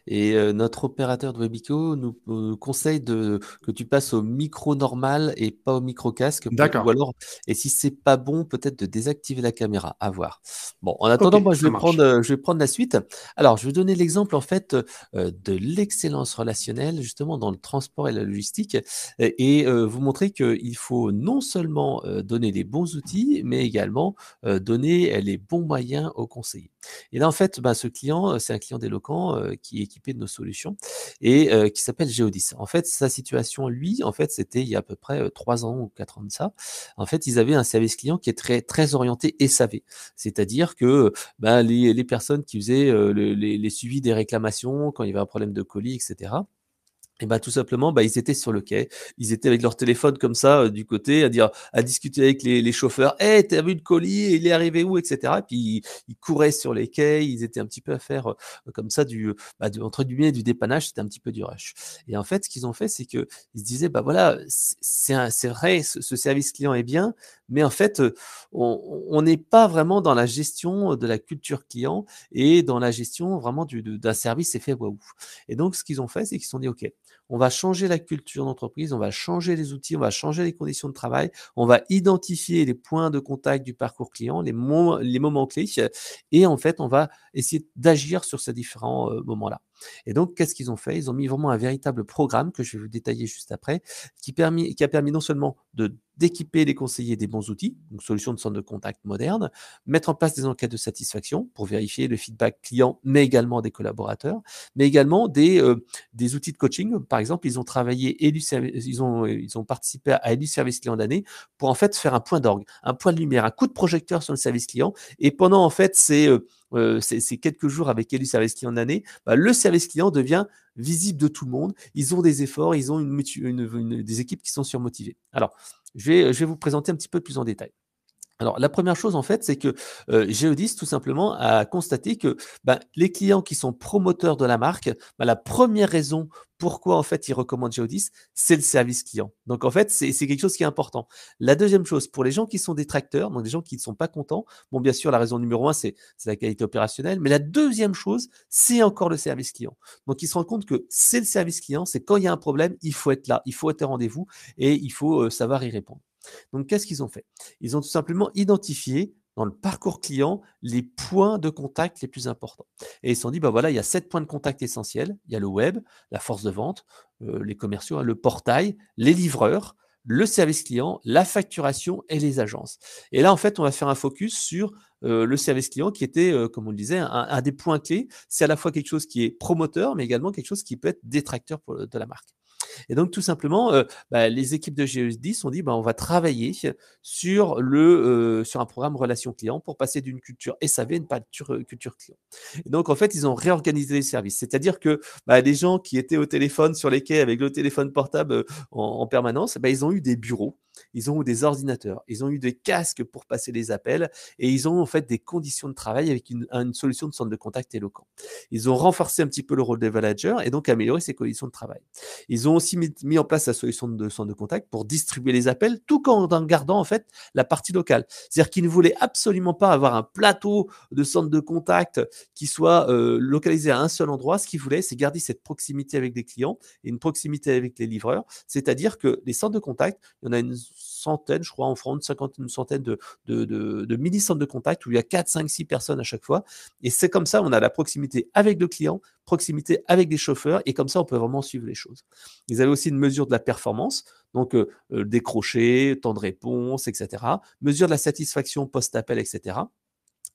et notre opérateur de Webico nous conseille que tu passes au micro normal et pas au micro casque ou D'accord. alors, et si c'est pas bon, peut-être de désactiver la caméra. À voir. Bon, en Ok, attendant, moi, ça marche. je vais prendre la suite. Alors, je vais donner l'exemple en fait de l'excellence relationnelle justement dans le transport et la logistique et vous montrer qu'il faut non seulement donner les bons outils, mais également donner les bons moyens aux conseillers. Et là, en fait, bah, ce client, c'est un client d'Eloquent qui est équipé de nos solutions et qui s'appelle Géodis. En fait, sa situation, lui, en fait, c'était il y a à peu près 3 ans ou 4 ans de ça. En fait, ils avaient un service client qui est très, très orienté SAV. C'est-à-dire que bah, les personnes qui faisaient les suivis des réclamations quand il y avait un problème de colis, etc., et bah, tout simplement, bah, ils étaient sur le quai. Ils étaient avec leur téléphone comme ça, du côté, à discuter avec les chauffeurs. «Hey, tu vu le colis? Il est arrivé où?» et cetera. Et puis ils couraient sur les quais. Ils étaient un petit peu à faire, comme ça bah, entre guillemets, «du dépannage». C'était un petit peu du rush. Et en fait, ce qu'ils ont fait, c'est qu'ils se disaient: «Bah, voilà, c'est vrai, ce service client est bien, mais en fait, on n'est pas vraiment dans la gestion de la culture client et dans la gestion vraiment d'un service effet waouh». Et donc ce qu'ils ont fait, c'est qu'ils se sont dit: «OK, on va changer la culture d'entreprise, on va changer les outils, on va changer les conditions de travail, on va identifier les points de contact du parcours client, les moments clés et en fait, on va essayer d'agir sur ces différents moments-là. Et donc, qu'est-ce qu'ils ont fait? Ils ont mis vraiment un véritable programme que je vais vous détailler juste après, qui a permis non seulement d'équiper les conseillers des bons outils, donc solutions de centre de contact moderne, mettre en place des enquêtes de satisfaction pour vérifier le feedback client, mais également des collaborateurs, mais également des outils de coaching. Par exemple, ils ont travaillé ils ont participé à Élu Service Client d'année pour en fait faire un point d'orgue, un point de lumière, un coup de projecteur sur le service client. Et pendant en fait ces quelques jours avec Élu Service Client d'année, bah, le service client devient visible de tout le monde. Ils ont des efforts, ils ont des équipes qui sont surmotivées. Alors, je vais vous présenter un petit peu plus en détail. Alors, la première chose, en fait, c'est que Géodis, tout simplement, a constaté que bah, les clients qui sont promoteurs de la marque, bah, la première raison pourquoi, en fait, ils recommandent Géodis, c'est le service client. Donc, en fait, c'est quelque chose qui est important. La deuxième chose, pour les gens qui sont détracteurs, donc des gens qui ne sont pas contents, bon, bien sûr, la raison numéro un, c'est la qualité opérationnelle. Mais la deuxième chose, c'est encore le service client. Donc, ils se rendent compte que c'est le service client, c'est quand il y a un problème, il faut être là, il faut être au rendez-vous et il faut savoir y répondre. Donc, qu'est-ce qu'ils ont fait? Ils ont tout simplement identifié dans le parcours client les points de contact les plus importants. Et ils se sont dit, bah voilà, il y a 7 points de contact essentiels. Il y a le web, la force de vente, les commerciaux, hein, le portail, les livreurs, le service client, la facturation et les agences. Et là, en fait, on va faire un focus sur le service client qui était, comme on le disait, un des points clés. C'est à la fois quelque chose qui est promoteur, mais également quelque chose qui peut être détracteur de la marque. Et donc, tout simplement, bah, les équipes de GE10 ont dit, bah, on va travailler sur un programme relation client pour passer d'une culture SAV à une culture client. Et donc, en fait, ils ont réorganisé les services. C'est-à-dire que bah, les gens qui étaient au téléphone sur les quais avec le téléphone portable en permanence, bah, ils ont eu des bureaux. Ils ont eu des ordinateurs, ils ont eu des casques pour passer les appels et ils ont en fait des conditions de travail avec une solution de centre de contact éloquent. Ils ont renforcé un petit peu le rôle des managers et donc amélioré ces conditions de travail. Ils ont aussi mis en place la solution de centre de contact pour distribuer les appels tout en gardant en fait la partie locale. C'est-à-dire qu'ils ne voulaient absolument pas avoir un plateau de centre de contact qui soit localisé à un seul endroit. Ce qu'ils voulaient, c'est garder cette proximité avec les clients et une proximité avec les livreurs. C'est-à-dire que les centres de contact, il y en a une centaine, je crois, en France, une centaine de mini-centres de contact où il y a 4, 5, 6 personnes à chaque fois. Et c'est comme ça, on a la proximité avec le client, proximité avec les chauffeurs, et comme ça, on peut vraiment suivre les choses. Ils avaient aussi une mesure de la performance, donc décroché, temps de réponse, etc. Mesure de la satisfaction post-appel, etc.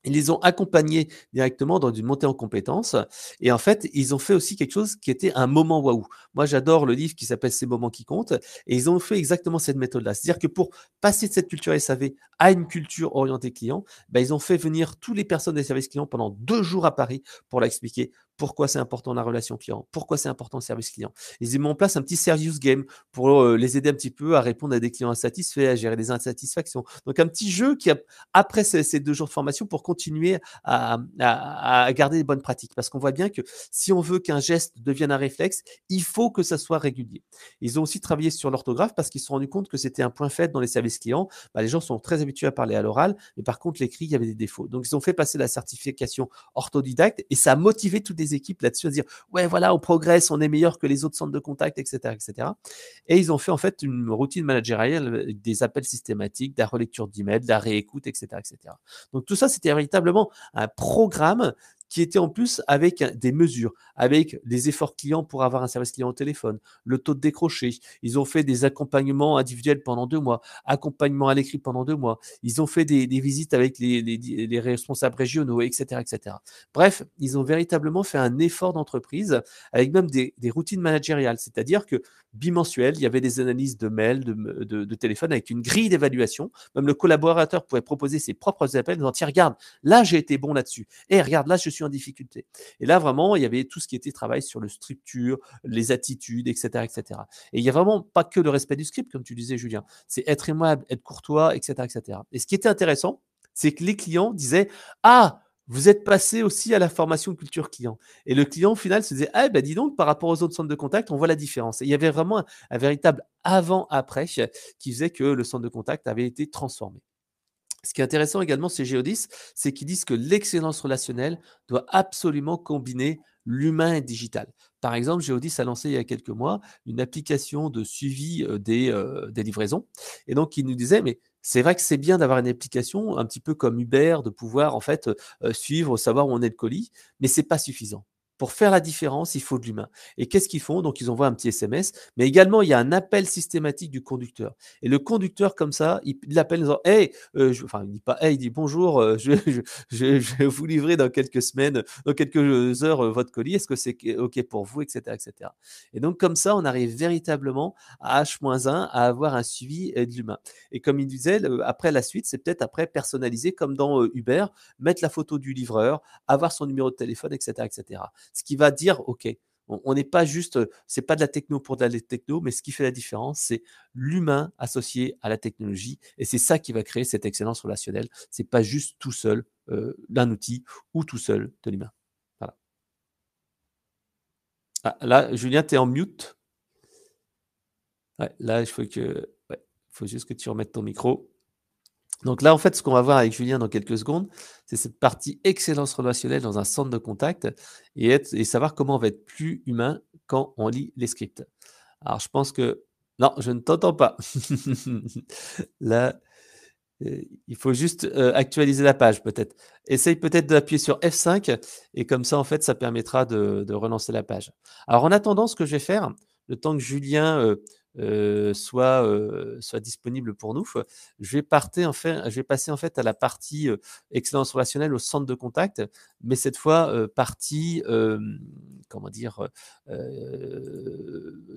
Ils les ont accompagnés directement dans une montée en compétences. Et en fait, ils ont fait aussi quelque chose qui était un moment waouh. Moi, j'adore le livre qui s'appelle Ces moments qui comptent. Et ils ont fait exactement cette méthode-là. C'est-à-dire que pour passer de cette culture SAV à une culture orientée client, bah, ils ont fait venir toutes les personnes des services clients pendant 2 jours à Paris pour leur expliquer pourquoi c'est important la relation client, pourquoi c'est important le service client. Ils ont mis en place un petit serious game pour les aider un petit peu à répondre à des clients insatisfaits, à gérer des insatisfactions. Donc un petit jeu qui, après ces 2 jours de formation, pour continuer à garder les bonnes pratiques. Parce qu'on voit bien que si on veut qu'un geste devienne un réflexe, il faut que ça soit régulier. Ils ont aussi travaillé sur l'orthographe parce qu'ils se sont rendus compte que c'était un point faible dans les services clients. Les gens sont très habitués à parler à l'oral, mais par contre, l'écrit, il y avait des défauts. Donc, ils ont fait passer la certification orthodidacte et ça a motivé toutes les équipes là-dessus à se dire ouais, voilà, on progresse, on est meilleur que les autres centres de contact, etc., etc. Et ils ont fait en fait une routine managériale, des appels systématiques, de la relecture d'emails, de la réécoute, etc., etc. Donc, tout ça, c'était véritablement un programme qui était en plus avec des mesures, avec les efforts clients pour avoir un service client au téléphone, le taux de décroché. Ils ont fait des accompagnements individuels pendant 2 mois, accompagnement à l'écrit pendant 2 mois. Ils ont fait des visites avec les responsables régionaux, etc., etc. Bref, ils ont véritablement fait un effort d'entreprise avec même des routines managériales, c'est-à-dire que bimensuel, il y avait des analyses de mails, de téléphone avec une grille d'évaluation. Même le collaborateur pouvait proposer ses propres appels en disant tiens, regarde, là j'ai été bon là-dessus. Et regarde, là je suis en difficulté. Et là vraiment, il y avait tout ce qui était travail sur le structure, les attitudes, etc., etc. Et il n'y a vraiment pas que le respect du script, comme tu disais, Julien. C'est être aimable, être courtois, etc., etc. Et ce qui était intéressant, c'est que les clients disaient ah, vous êtes passé aussi à la formation culture client. Et le client, au final, se disait ah, ben dis donc, par rapport aux autres centres de contact, on voit la différence. Et il y avait vraiment un véritable avant-après qui faisait que le centre de contact avait été transformé. Ce qui est intéressant également chez Geodis, c'est qu'ils disent que l'excellence relationnelle doit absolument combiner l'humain et le digital. Par exemple, Geodis a lancé il y a quelques mois une application de suivi des livraisons. Et donc, il nous disait, mais c'est vrai que c'est bien d'avoir une application un petit peu comme Uber, de pouvoir en fait suivre, savoir où on est le colis, mais c'est pas suffisant. Pour faire la différence, il faut de l'humain. Et qu'est-ce qu'ils font? Donc, ils envoient un petit SMS, mais également, il y a un appel systématique du conducteur. Et le conducteur, comme ça, il l'appelle en disant hey, enfin, il dit pas hey, il dit bonjour, je vais vous livrer dans quelques semaines, dans quelques heures, votre colis. Est-ce que c'est OK pour vous, etc., etc. Et donc, comme ça, on arrive véritablement à H-1 à avoir un suivi de l'humain. Et comme il disait, après la suite, c'est peut-être après personnaliser comme dans Uber, mettre la photo du livreur, avoir son numéro de téléphone, etc., etc. Ce qui va dire, OK, on n'est pas juste, c'est pas de la techno pour de la techno, mais ce qui fait la différence, c'est l'humain associé à la technologie. Et c'est ça qui va créer cette excellence relationnelle. C'est pas juste tout seul d'un outil ou tout seul de l'humain. Voilà. Ah, là, Julien, tu es en mute. Ouais, là, il faut juste que tu remettes ton micro. Donc là, en fait, ce qu'on va voir avec Julien dans quelques secondes, c'est cette partie excellence relationnelle dans un centre de contact et savoir comment on va être plus humain quand on lit les scripts. Alors, je pense que... Non, je ne t'entends pas. Là, il faut juste actualiser la page peut-être. Essaye peut-être d'appuyer sur F5 et comme ça, en fait, ça permettra de relancer la page. Alors, en attendant, ce que je vais faire, le temps que Julien soit disponible pour nous, je vais passer en fait à la partie excellence relationnelle au centre de contact, mais cette fois partie comment dire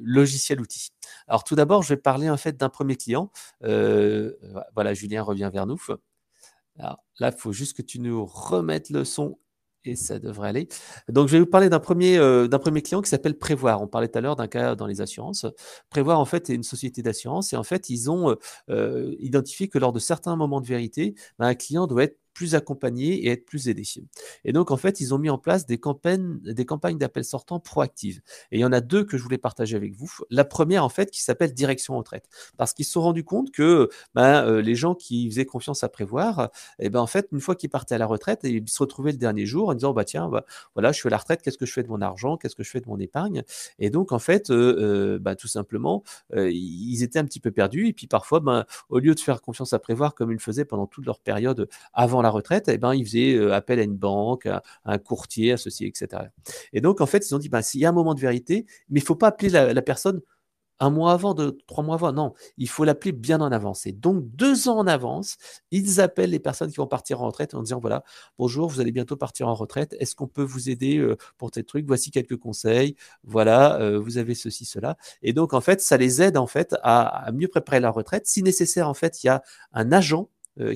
logiciel outil. Alors tout d'abord, je vais parler en fait d'un premier client. Voilà, Julien revient vers nous. Alors là, il faut juste que tu nous remettes le son et ça devrait aller. Donc, je vais vous parler d'un premier client qui s'appelle Prévoir. On parlait tout à l'heure d'un cas dans les assurances. Prévoir, en fait, est une société d'assurance et en fait, ils ont identifié que lors de certains moments de vérité, un client doit être plus accompagné et être plus aidé. Et donc, en fait, ils ont mis en place des campagnes d'appels sortants proactives. Et il y en a 2 que je voulais partager avec vous. La première, en fait, qui s'appelle Direction Retraite. Parce qu'ils se sont rendus compte que les gens qui faisaient confiance à Prévoir, et ben en fait, une fois qu'ils partaient à la retraite, ils se retrouvaient le dernier jour en disant bah tiens, voilà, je suis à la retraite, qu'est-ce que je fais de mon argent, qu'est-ce que je fais de mon épargne? Et donc en fait, tout simplement, ils étaient un petit peu perdus. Et puis parfois, au lieu de faire confiance à Prévoir comme ils le faisaient pendant toute leur période avant la retraite, et ben ils faisaient appel à une banque, à un courtier, associé, etc. Et donc en fait, ils ont dit s'il y a un moment de vérité, mais il faut pas appeler la personne 1 mois avant, 3 mois avant. Non, il faut l'appeler bien en avance. Et donc, 2 ans en avance, ils appellent les personnes qui vont partir en retraite en disant, voilà, bonjour, vous allez bientôt partir en retraite. Est-ce qu'on peut vous aider pour tel truc? Voici quelques conseils. Voilà, vous avez ceci, cela. Et donc, en fait, ça les aide en fait à mieux préparer la retraite. Si nécessaire, en fait, il y a un agent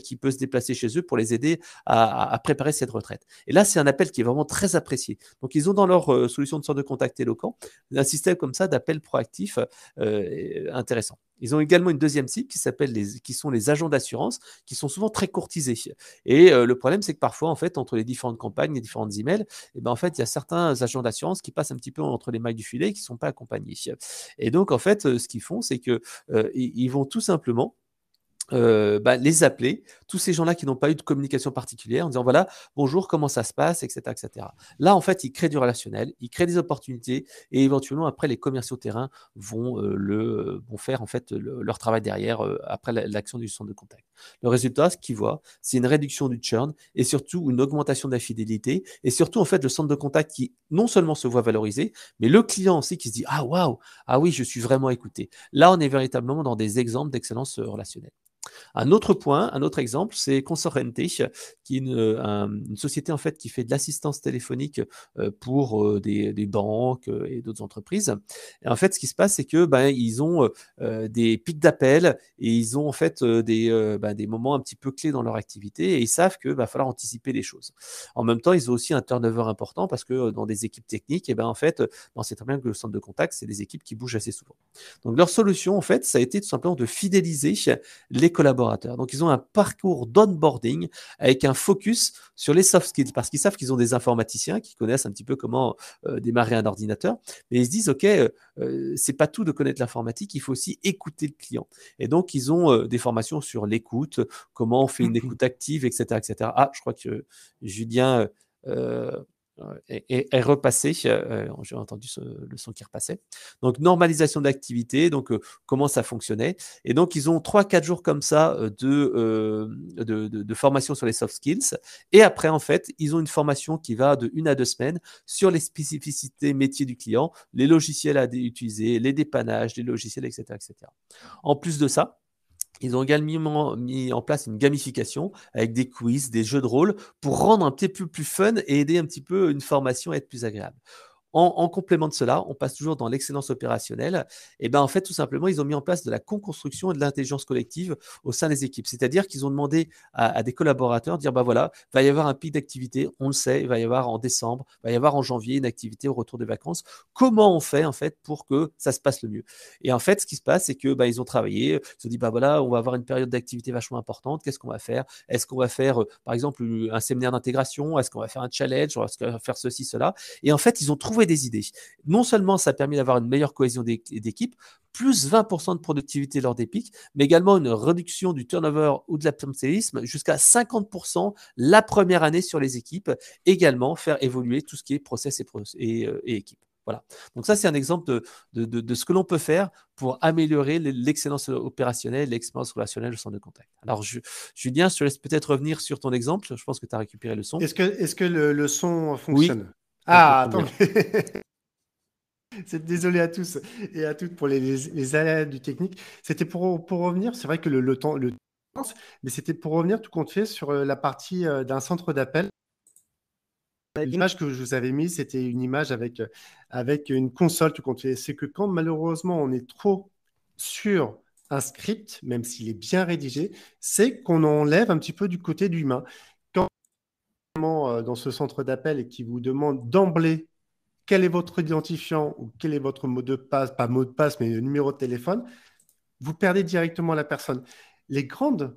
qui peut se déplacer chez eux pour les aider à préparer cette retraite. Et là, c'est un appel qui est vraiment très apprécié. Donc, ils ont dans leur solution de centre de contact éloquent un système comme ça d'appel proactif intéressant. Ils ont également une deuxième cible qui sont les agents d'assurance, qui sont souvent très courtisés. Et le problème, c'est que parfois, en fait, entre les différentes campagnes, les différentes emails, et ben, en fait, il y a certains agents d'assurance qui passent un petit peu entre les mailles du filet et qui ne sont pas accompagnés. Et donc, en fait, ce qu'ils font, c'est que ils vont tout simplement les appeler, tous ces gens-là qui n'ont pas eu de communication particulière, en disant voilà, bonjour, comment ça se passe, etc., etc. Là, en fait, ils créent du relationnel, ils créent des opportunités, et éventuellement, après, les commerciaux terrain vont faire en fait leur travail derrière après l'action du centre de contact. Le résultat, ce qu'ils voient, c'est une réduction du churn et surtout une augmentation de la fidélité, et surtout en fait le centre de contact qui non seulement se voit valorisé, mais le client aussi qui se dit ah waouh, ah oui, je suis vraiment écouté. Là, on est véritablement dans des exemples d'excellence relationnelle. Un autre point, un autre exemple, c'est Consorrente, qui est une société en fait qui fait de l'assistance téléphonique pour des banques et d'autres entreprises. Et en fait, ce qui se passe, c'est que ils ont des pics d'appels et ils ont en fait des moments un petit peu clés dans leur activité et ils savent que va falloir anticiper les choses. En même temps, ils ont aussi un turnover important parce que dans des équipes techniques, et ben en fait, on sait très bien que le centre de contact, c'est des équipes qui bougent assez souvent. Donc leur solution, en fait, ça a été tout simplement de fidéliser les collaborateurs. Donc, ils ont un parcours d'onboarding avec un focus sur les soft skills parce qu'ils savent qu'ils ont des informaticiens qui connaissent un petit peu comment démarrer un ordinateur. Mais ils se disent, OK, c'est pas tout de connaître l'informatique, il faut aussi écouter le client. Et donc, ils ont des formations sur l'écoute, comment on fait une écoute active, etc., etc. Ah, je crois que Julien est repassé. J'ai entendu le son qui repassait. Donc, normalisation d'activité, donc comment ça fonctionnait. Et donc, ils ont 3-4 jours comme ça de formation sur les soft skills. Et après, en fait, ils ont une formation qui va de 1 à 2 semaines sur les spécificités métiers du client, les logiciels à utiliser, les dépannages, les logiciels, etc., etc. En plus de ça, ils ont également mis en place une gamification avec des quiz, des jeux de rôle pour rendre un petit peu plus fun et aider un petit peu une formation à être plus agréable. En complément de cela, on passe toujours dans l'excellence opérationnelle. Et ben en fait, tout simplement, ils ont mis en place de la co-construction et de l'intelligence collective au sein des équipes. C'est-à-dire qu'ils ont demandé à des collaborateurs de dire bah voilà, il va y avoir un pic d'activité, on le sait, il va y avoir en décembre, il va y avoir en janvier une activité au retour des vacances. Comment on fait en fait pour que ça se passe le mieux? Et en fait, ce qui se passe, c'est que ils ont travaillé, ils se sont dit bah voilà, on va avoir une période d'activité vachement importante. Qu'est-ce qu'on va faire? Est-ce qu'on va faire par exemple un séminaire d'intégration? Est-ce qu'on va faire un challenge? Est-ce qu'on va faire ceci, cela? Et en fait, ils ont trouvé des idées. Non seulement ça a permis d'avoir une meilleure cohésion d'équipe, plus 20% de productivité lors des pics, mais également une réduction du turnover ou de l'absentéisme jusqu'à 50% la première année sur les équipes. Également, faire évoluer tout ce qui est process et équipe. Voilà. Donc ça, c'est un exemple de ce que l'on peut faire pour améliorer l'excellence opérationnelle, l'expérience relationnelle au centre de contact. Alors, Julien, je te laisse peut-être revenir sur ton exemple. Je pense que tu as récupéré le son. Est-ce que le son Oui, fonctionne? on Ah, t'entend attends. bien. Désolé à tous et à toutes pour les aléas du technique. C'était pour revenir, c'est vrai que le temps, mais c'était pour revenir tout compte fait sur la partie d'un centre d'appel. L'image que je vous avais mise, c'était une image avec une console tout compte fait. C'est que quand malheureusement on est trop sur un script, même s'il est bien rédigé, c'est qu'on enlève un petit peu du côté de l'humain. Quand dans ce centre d'appel et qui vous demande d'emblée quel est votre identifiant ou quel est votre mot de passe, pas mot de passe, mais numéro de téléphone, vous perdez directement la personne. Les grandes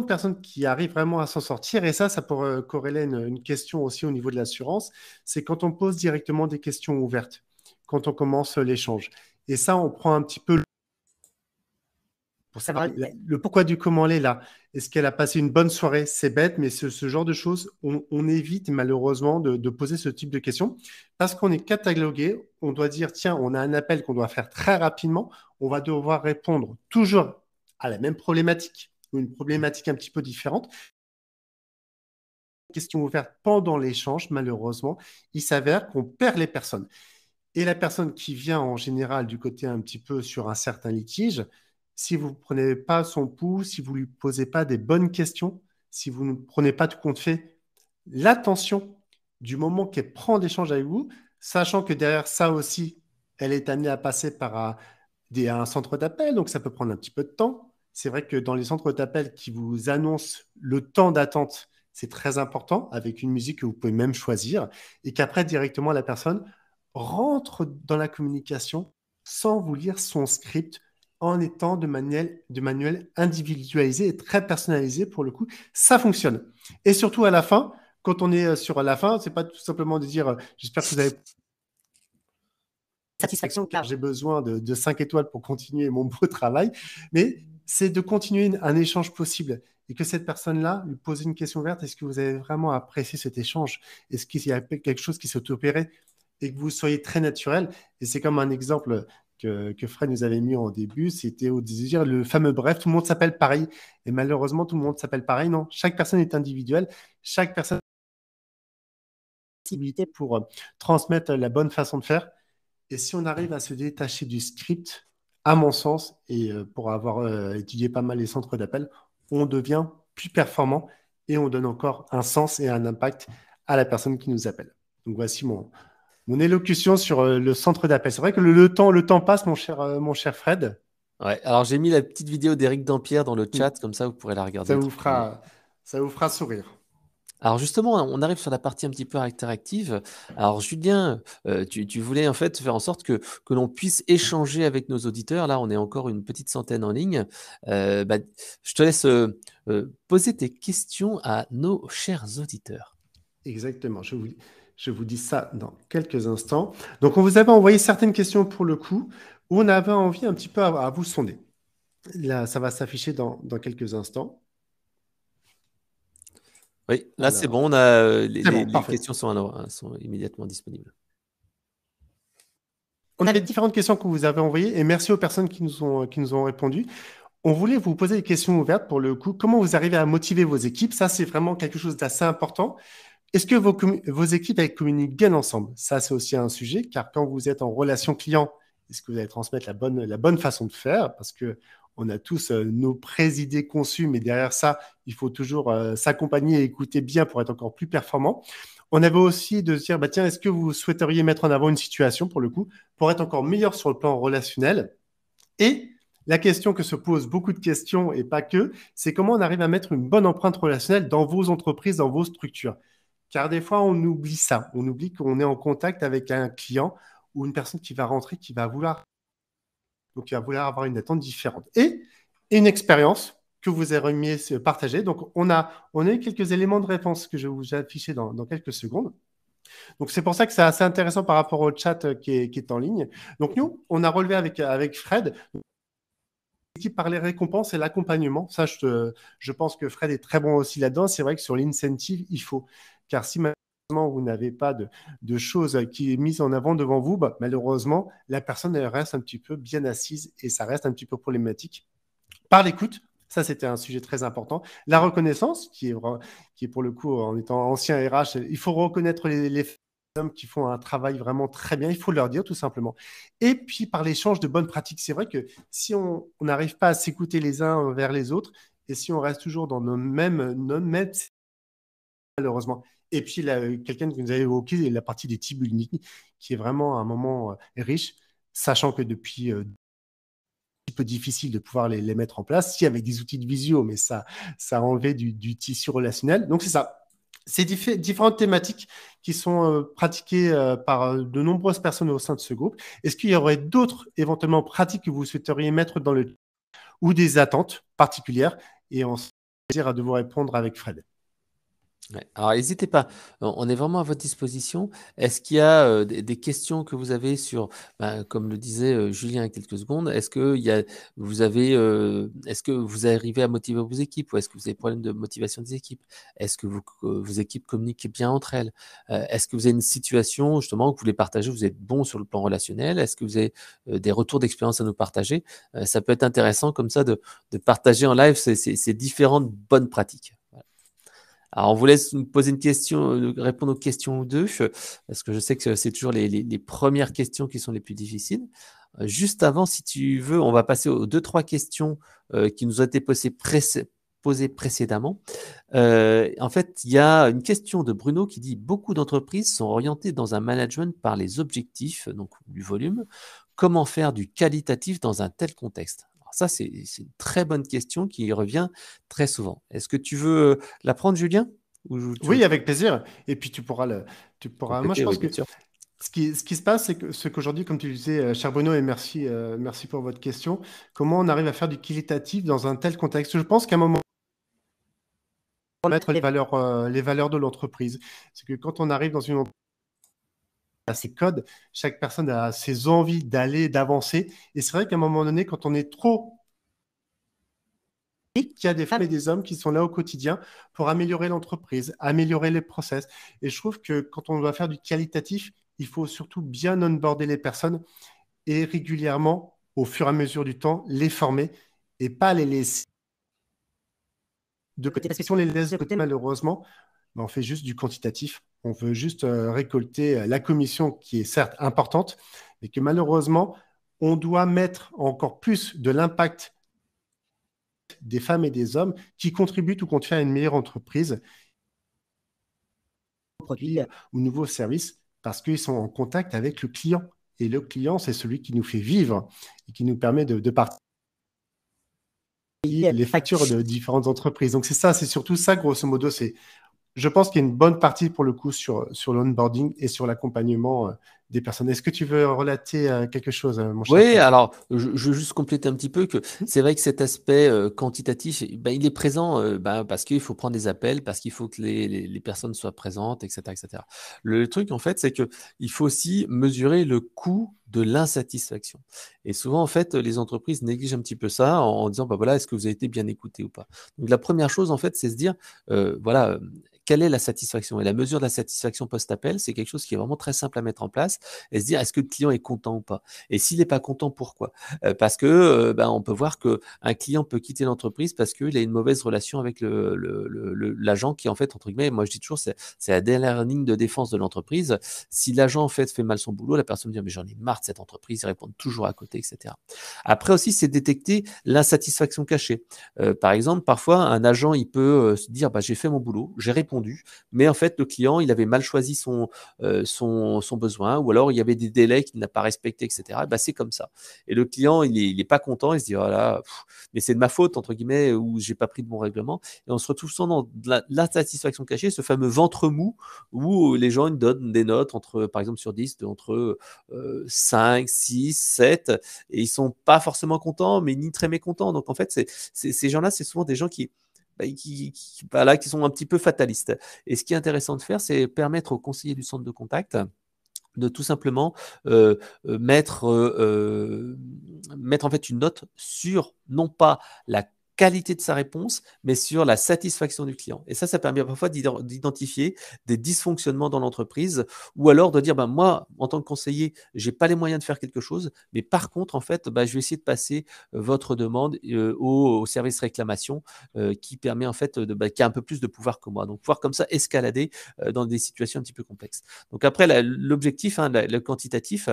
personnes qui arrivent vraiment à s'en sortir, et ça pourrait corréler une question aussi au niveau de l'assurance, c'est quand on pose directement des questions ouvertes, quand on commence l'échange. Et ça, on prend un petit peu pour savoir le pourquoi du comment elle est là. Est-ce qu'elle a passé une bonne soirée? C'est bête, mais ce genre de choses, on évite malheureusement de poser ce type de questions parce qu'on est catalogué. On doit dire, tiens, on a un appel qu'on doit faire très rapidement. On va devoir répondre toujours à la même problématique ou une problématique un petit peu différente. Question ouverte pendant l'échange, malheureusement, il s'avère qu'on perd les personnes. Et la personne qui vient en général du côté un petit peu sur un certain litige, si vous ne prenez pas son pouls, si vous ne lui posez pas des bonnes questions, si vous ne prenez pas tout compte fait, l'attention du moment qu'elle prend d'échange avec vous, sachant que derrière ça aussi, elle est amenée à passer par un centre d'appel, donc ça peut prendre un petit peu de temps. c'est vrai que dans les centres d'appel qui vous annoncent le temps d'attente, c'est très important, avec une musique que vous pouvez même choisir, et qu'après, directement, la personne rentre dans la communication sans vous lire son script, en étant de manuel individualisé et très personnalisé pour le coup. Ça fonctionne. Et surtout à la fin, quand on est sur la fin, c'est pas tout simplement de dire j'espère que vous avez satisfaction car j'ai besoin de 5 étoiles pour continuer mon beau travail, mais c'est de continuer un échange possible et que cette personne-là lui pose une question ouverte. Est-ce que vous avez vraiment apprécié cet échange? Est-ce qu'il y a quelque chose qui s'est opéré et que vous soyez très naturel? Et c'est comme un exemple que Fred nous avait mis en début, c'était au dire le fameux bref, tout le monde s'appelle pareil. Et malheureusement, tout le monde s'appelle pareil. Non, chaque personne est individuelle, chaque personne a une possibilité pour transmettre la bonne façon de faire. Et si on arrive à se détacher du script, à mon sens, et pour avoir étudié pas mal les centres d'appel, on devient plus performant et on donne encore un sens et un impact à la personne qui nous appelle. Donc voici mon élocution sur le centre d'appel. C'est vrai que le temps passe, mon cher Fred. Ouais, alors j'ai mis la petite vidéo d'Éric Dampierre dans le chat, comme ça vous pourrez la regarder tranquillement. Ça vous fera sourire. Alors justement, on arrive sur la partie un petit peu interactive. Alors Julien, tu voulais en fait faire en sorte que l'on puisse échanger avec nos auditeurs. Là, on est encore une petite centaine en ligne. Je te laisse poser tes questions à nos chers auditeurs. Exactement, je vous dis ça dans quelques instants. Donc on vous avait envoyé certaines questions pour le coup, où on avait envie un petit peu à vous sonder. Là, ça va s'afficher dans quelques instants. Oui, là c'est Alors, bon, on a, c'est bon, les parfait. questions sont immédiatement disponibles. On a les différentes questions que vous avez envoyées et merci aux personnes qui nous ont répondu. On voulait vous poser des questions ouvertes pour le coup. Comment vous arrivez à motiver vos équipes? Ça, c'est vraiment quelque chose d'assez important. Est-ce que vos équipes elles communiquent bien ensemble? Ça, c'est aussi un sujet, car quand vous êtes en relation client, est-ce que vous allez transmettre la bonne façon de faire? Parce que on a tous nos pré-idées conçues, mais derrière ça, il faut toujours s'accompagner et écouter bien pour être encore plus performant. On avait aussi de se dire, bah, tiens, est-ce que vous souhaiteriez mettre en avant une situation, pour le coup, pour être encore meilleur sur le plan relationnel? Et la question que se posent beaucoup de questions, et pas que, c'est comment on arrive à mettre une bonne empreinte relationnelle dans vos entreprises, dans vos structures. Car des fois, on oublie ça. On oublie qu'on est en contact avec un client ou une personne qui va rentrer, qui va vouloir avoir une attente différente. Et une expérience que vous aimeriez partager. Donc, on a eu quelques éléments de réponse que je vais vous afficher dans quelques secondes. Donc, c'est pour ça que c'est assez intéressant par rapport au chat qui est en ligne. Donc, nous, on a relevé avec Fred l'équipe par les récompenses et l'accompagnement. Ça, je pense que Fred est très bon aussi là-dedans. C'est vrai que sur l'incentive, il faut. Car si malheureusement, vous n'avez pas de choses qui est mise en avant devant vous, bah, malheureusement, la personne elle reste un petit peu bien assise et ça reste un petit peu problématique. Par l'écoute, ça, c'était un sujet très important. La reconnaissance, qui est pour le coup, en étant ancien RH, il faut reconnaître les hommes qui font un travail vraiment très bien, il faut leur dire tout simplement. Et puis, par l'échange de bonnes pratiques, c'est vrai que si on n'arrive pas à s'écouter les uns vers les autres, et si on reste toujours dans nos mêmes malheureusement. Et puis, quelqu'un que vous avez évoqué, la partie des team building, qui est vraiment un moment riche, sachant que depuis peu difficile de pouvoir les mettre en place, si avec des outils de visio, mais ça a enlevé du tissu relationnel. Donc c'est ça. C'est différentes thématiques qui sont pratiquées par de nombreuses personnes au sein de ce groupe. Est-ce qu'il y aurait d'autres éventuellement pratiques que vous souhaiteriez mettre dans le ou des attentes particulières? Et on se plaisir de vous répondre avec Fred. Ouais. Alors, n'hésitez pas, on est vraiment à votre disposition. Est-ce qu'il y a des questions que vous avez sur, comme le disait Julien il y a quelques secondes, est-ce que vous arrivez à motiver vos équipes ou est-ce que vous avez des problèmes de motivation des équipes? Est-ce que vos équipes communiquent bien entre elles? Est-ce que vous avez une situation justement que vous voulez partager, vous êtes bon sur le plan relationnel? Est-ce que vous avez des retours d'expérience à nous partager? Ça peut être intéressant comme ça de partager en live ces différentes bonnes pratiques. Alors, on vous laisse nous poser une question, répondre aux questions ou deux, parce que je sais que c'est toujours les premières questions qui sont les plus difficiles. Juste avant, si tu veux, on va passer aux 2-3 questions qui nous ont été posées précédemment. En fait, il y a une question de Bruno qui dit « Beaucoup d'entreprises sont orientées dans un management par les objectifs, donc du volume. Comment faire du qualitatif dans un tel contexte ?» Ça, c'est une très bonne question qui revient très souvent. Est-ce que tu veux la prendre, Julien? Ou tu veux Oui, avec plaisir. Et puis tu pourras. Moi, je compléter? Oui, pense que bien sûr. ce qui se passe, c'est que ce qu'aujourd'hui, comme tu le disais, cher Bruno, et merci, merci pour votre question, comment on arrive à faire du qualitatif dans un tel contexte? Je pense qu'à un moment, on va mettre les valeurs de l'entreprise. C'est que quand on arrive dans une entreprise, à ses codes, chaque personne a ses envies d'aller, d'avancer. Et c'est vrai qu'à un moment donné, quand on est trop, il y a des femmes et des hommes qui sont là au quotidien pour améliorer l'entreprise, améliorer les process. Et je trouve que quand on doit faire du qualitatif, il faut surtout bien onboarder les personnes et régulièrement, au fur et à mesure du temps, les former et pas les laisser de côté. Parce que si on les laisse de côté, malheureusement, ben, on fait juste du quantitatif. On veut juste récolter la commission qui est certes importante, mais que malheureusement, on doit mettre encore plus de l'impact des femmes et des hommes qui contribuent tout compte fait à une meilleure entreprise, produits ou nouveaux services, parce qu'ils sont en contact avec le client. Et le client, c'est celui qui nous fait vivre et qui nous permet de partir les factures de différentes entreprises. Donc c'est ça, c'est surtout ça, grosso modo. Je pense qu'il y a une bonne partie pour le coup sur l'onboarding et sur l'accompagnement des personnes. Est-ce que tu veux relater quelque chose, mon cher Oui, Franck? alors je veux juste compléter un petit peu que c'est vrai que cet aspect quantitatif, ben, il est présent ben, parce qu'il faut prendre des appels, parce qu'il faut que les personnes soient présentes, etc., etc. Le truc, en fait, c'est que il faut aussi mesurer le coût de l'insatisfaction. Et souvent, en fait, les entreprises négligent un petit peu ça en disant, bah voilà, est-ce que vous avez été bien écouté ou pas? Donc la première chose, en fait, c'est se dire, voilà, quelle est la satisfaction? Et la mesure de la satisfaction post-appel, c'est quelque chose qui est vraiment très simple à mettre en place et se dire, est-ce que le client est content ou pas? Et s'il n'est pas content, pourquoi? Parce que ben, on peut voir qu'un client peut quitter l'entreprise parce qu'il a une mauvaise relation avec l'agent qui, en fait, entre guillemets, moi je dis toujours, c'est la dernière ligne de défense de l'entreprise. Si l'agent, en fait, fait mal son boulot, la personne dit, mais j'en ai marre de cette entreprise, ils répondent toujours à côté, etc. Après aussi, c'est détecter l'insatisfaction cachée. Par exemple, parfois, un agent, il peut se dire, bah, j'ai fait mon boulot, j'ai répondu, mais en fait, le client, il avait mal choisi son besoin, ou alors il y avait des délais qu'il n'a pas respectés, etc. Bah, c'est comme ça. Et le client, il est pas content, il se dit, oh là, mais c'est de ma faute, entre guillemets, ou j'ai pas pris de bon règlement. Et on se retrouve souvent dans l'insatisfaction cachée, ce fameux ventre mou, où les gens ils donnent des notes, entre, par exemple sur 10, entre 5, 6, 7, et ils sont pas forcément contents, mais ni très mécontents. Donc en fait, ces gens-là, c'est souvent des gens bah, voilà, qui sont un petit peu fatalistes. Et ce qui est intéressant de faire, c'est permettre aux conseillers du centre de contact de tout simplement mettre en fait une note sur non pas la qualité de sa réponse, mais sur la satisfaction du client. Et ça permet parfois d'identifier des dysfonctionnements dans l'entreprise, ou alors de dire, ben, moi, en tant que conseiller, j'ai pas les moyens de faire quelque chose, mais par contre, en fait, ben, je vais essayer de passer votre demande au service réclamation, qui permet en fait qui a un peu plus de pouvoir que moi. Donc, pouvoir comme ça escalader dans des situations un petit peu complexes. Donc après, l'objectif, hein, le quantitatif,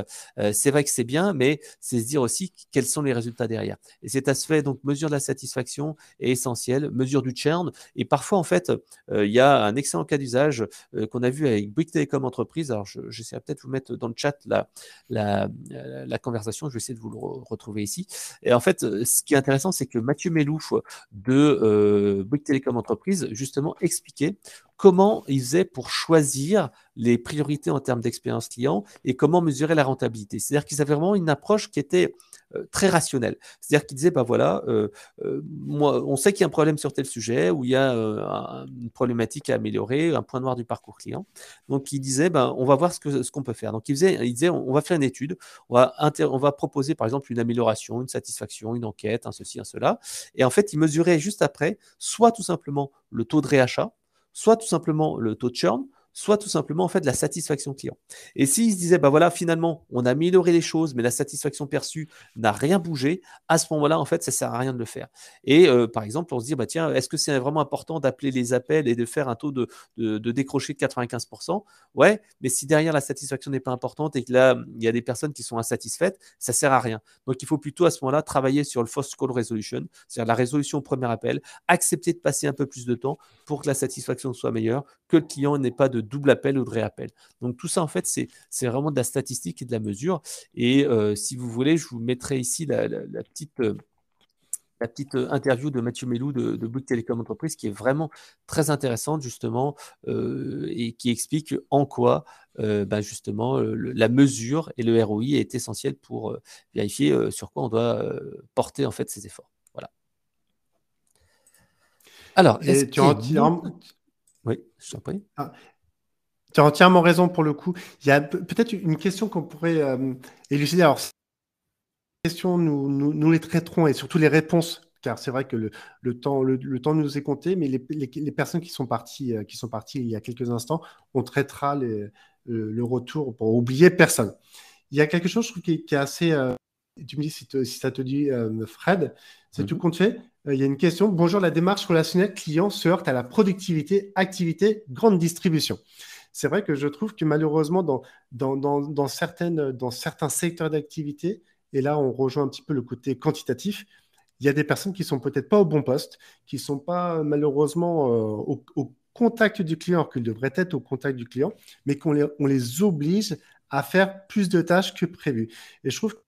c'est vrai que c'est bien, mais c'est se dire aussi quels sont les résultats derrière. Et cet aspect, donc mesure de la satisfaction est essentiel, mesure du churn. Et parfois, en fait, il y a un excellent cas d'usage qu'on a vu avec Bouygues Télécom Entreprise. Alors, j'essaierai peut-être de vous mettre dans le chat la conversation. Je vais essayer de vous le retrouver ici. Et en fait, ce qui est intéressant, c'est que Mathieu Melouf de Bouygues Télécom Entreprise, justement, expliquait comment ils faisaient pour choisir les priorités en termes d'expérience client et comment mesurer la rentabilité. C'est-à-dire qu'ils avaient vraiment une approche qui était très rationnelle. C'est-à-dire qu'ils disaient, bah voilà, moi, on sait qu'il y a un problème sur tel sujet, ou il y a une problématique à améliorer, un point noir du parcours client. Donc, ils disaient, ben, on va voir ce qu'on peut faire. Donc, ils disaient, on va faire une étude, on va proposer, par exemple, une amélioration, une satisfaction, une enquête, un ceci, un cela. Et en fait, ils mesuraient juste après, soit tout simplement le taux de réachat, soit tout simplement le taux de churn, soit tout simplement en fait la satisfaction client. Et s'ils se disaient, bah voilà, finalement, on a amélioré les choses, mais la satisfaction perçue n'a rien bougé, à ce moment-là, en fait, ça ne sert à rien de le faire. Et par exemple, on se dit, bah tiens, est-ce que c'est vraiment important d'appeler les appels et de faire un taux de décroché de 95%? Ouais, mais si derrière la satisfaction n'est pas importante et que là, il y a des personnes qui sont insatisfaites, ça ne sert à rien. Donc, il faut plutôt à ce moment-là travailler sur le first call resolution, c'est-à-dire la résolution au premier appel, accepter de passer un peu plus de temps pour que la satisfaction soit meilleure, que le client n'ait pas de double appel ou de réappel. Donc tout ça, en fait, c'est vraiment de la statistique et de la mesure. Et si vous voulez, je vous mettrai ici la petite la petite interview de Mathieu Melou de Bouygues Télécom Entreprise qui est vraiment très intéressante justement et qui explique en quoi justement la mesure et le ROI est essentiel pour vérifier sur quoi on doit porter en fait ses efforts. Voilà. Alors, est-ce Et tu qu'il as y a une autre... entièrement, Oui, je t'en prie. ah, tu as entièrement raison pour le coup. Il y a peut-être une question qu'on pourrait élucider. Alors, cette question, nous les traiterons et surtout les réponses, car c'est vrai que le temps nous est compté, mais les personnes qui sont parties il y a quelques instants, on traitera le retour pour oublier personne. Il y a quelque chose, je trouve, qui est assez. Tu me dis si ça te dit, Fred, c'est tout compte fait. Il y a une question. Bonjour, la démarche relationnelle client se heurte à la productivité, activité, grande distribution. C'est vrai que je trouve que malheureusement, dans certains secteurs d'activité, et là, on rejoint un petit peu le côté quantitatif, il y a des personnes qui sont peut-être pas au bon poste, qui sont pas malheureusement au contact du client, alors qu'ils devraient être au contact du client, mais on les oblige à faire plus de tâches que prévu. Et je trouve que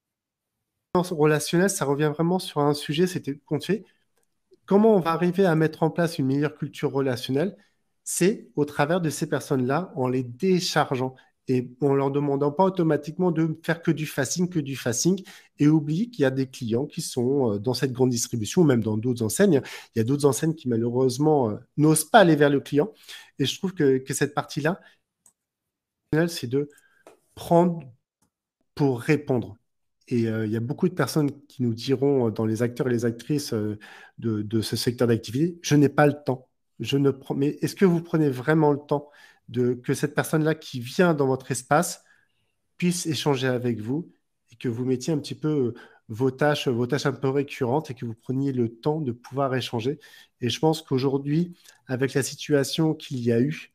relationnel, ça revient vraiment sur un sujet, c'était qu'on fait. Comment on va arriver à mettre en place une meilleure culture relationnelle? C'est au travers de ces personnes-là, en les déchargeant et en leur demandant pas automatiquement de faire que du facing, et oublie qu'il y a des clients qui sont dans cette grande distribution, ou même dans d'autres enseignes. Il y a d'autres enseignes qui malheureusement n'osent pas aller vers le client. Et je trouve que cette partie-là, c'est de prendre pour répondre. Et il y a beaucoup de personnes qui nous diront, dans les acteurs et les actrices de ce secteur d'activité, je n'ai pas le temps. Je ne prends... Mais est-ce que vous prenez vraiment le temps que cette personne-là qui vient dans votre espace puisse échanger avec vous et que vous mettiez un petit peu vos tâches un peu récurrentes et que vous preniez le temps de pouvoir échanger. Et je pense qu'aujourd'hui, avec la situation qu'il y a eu,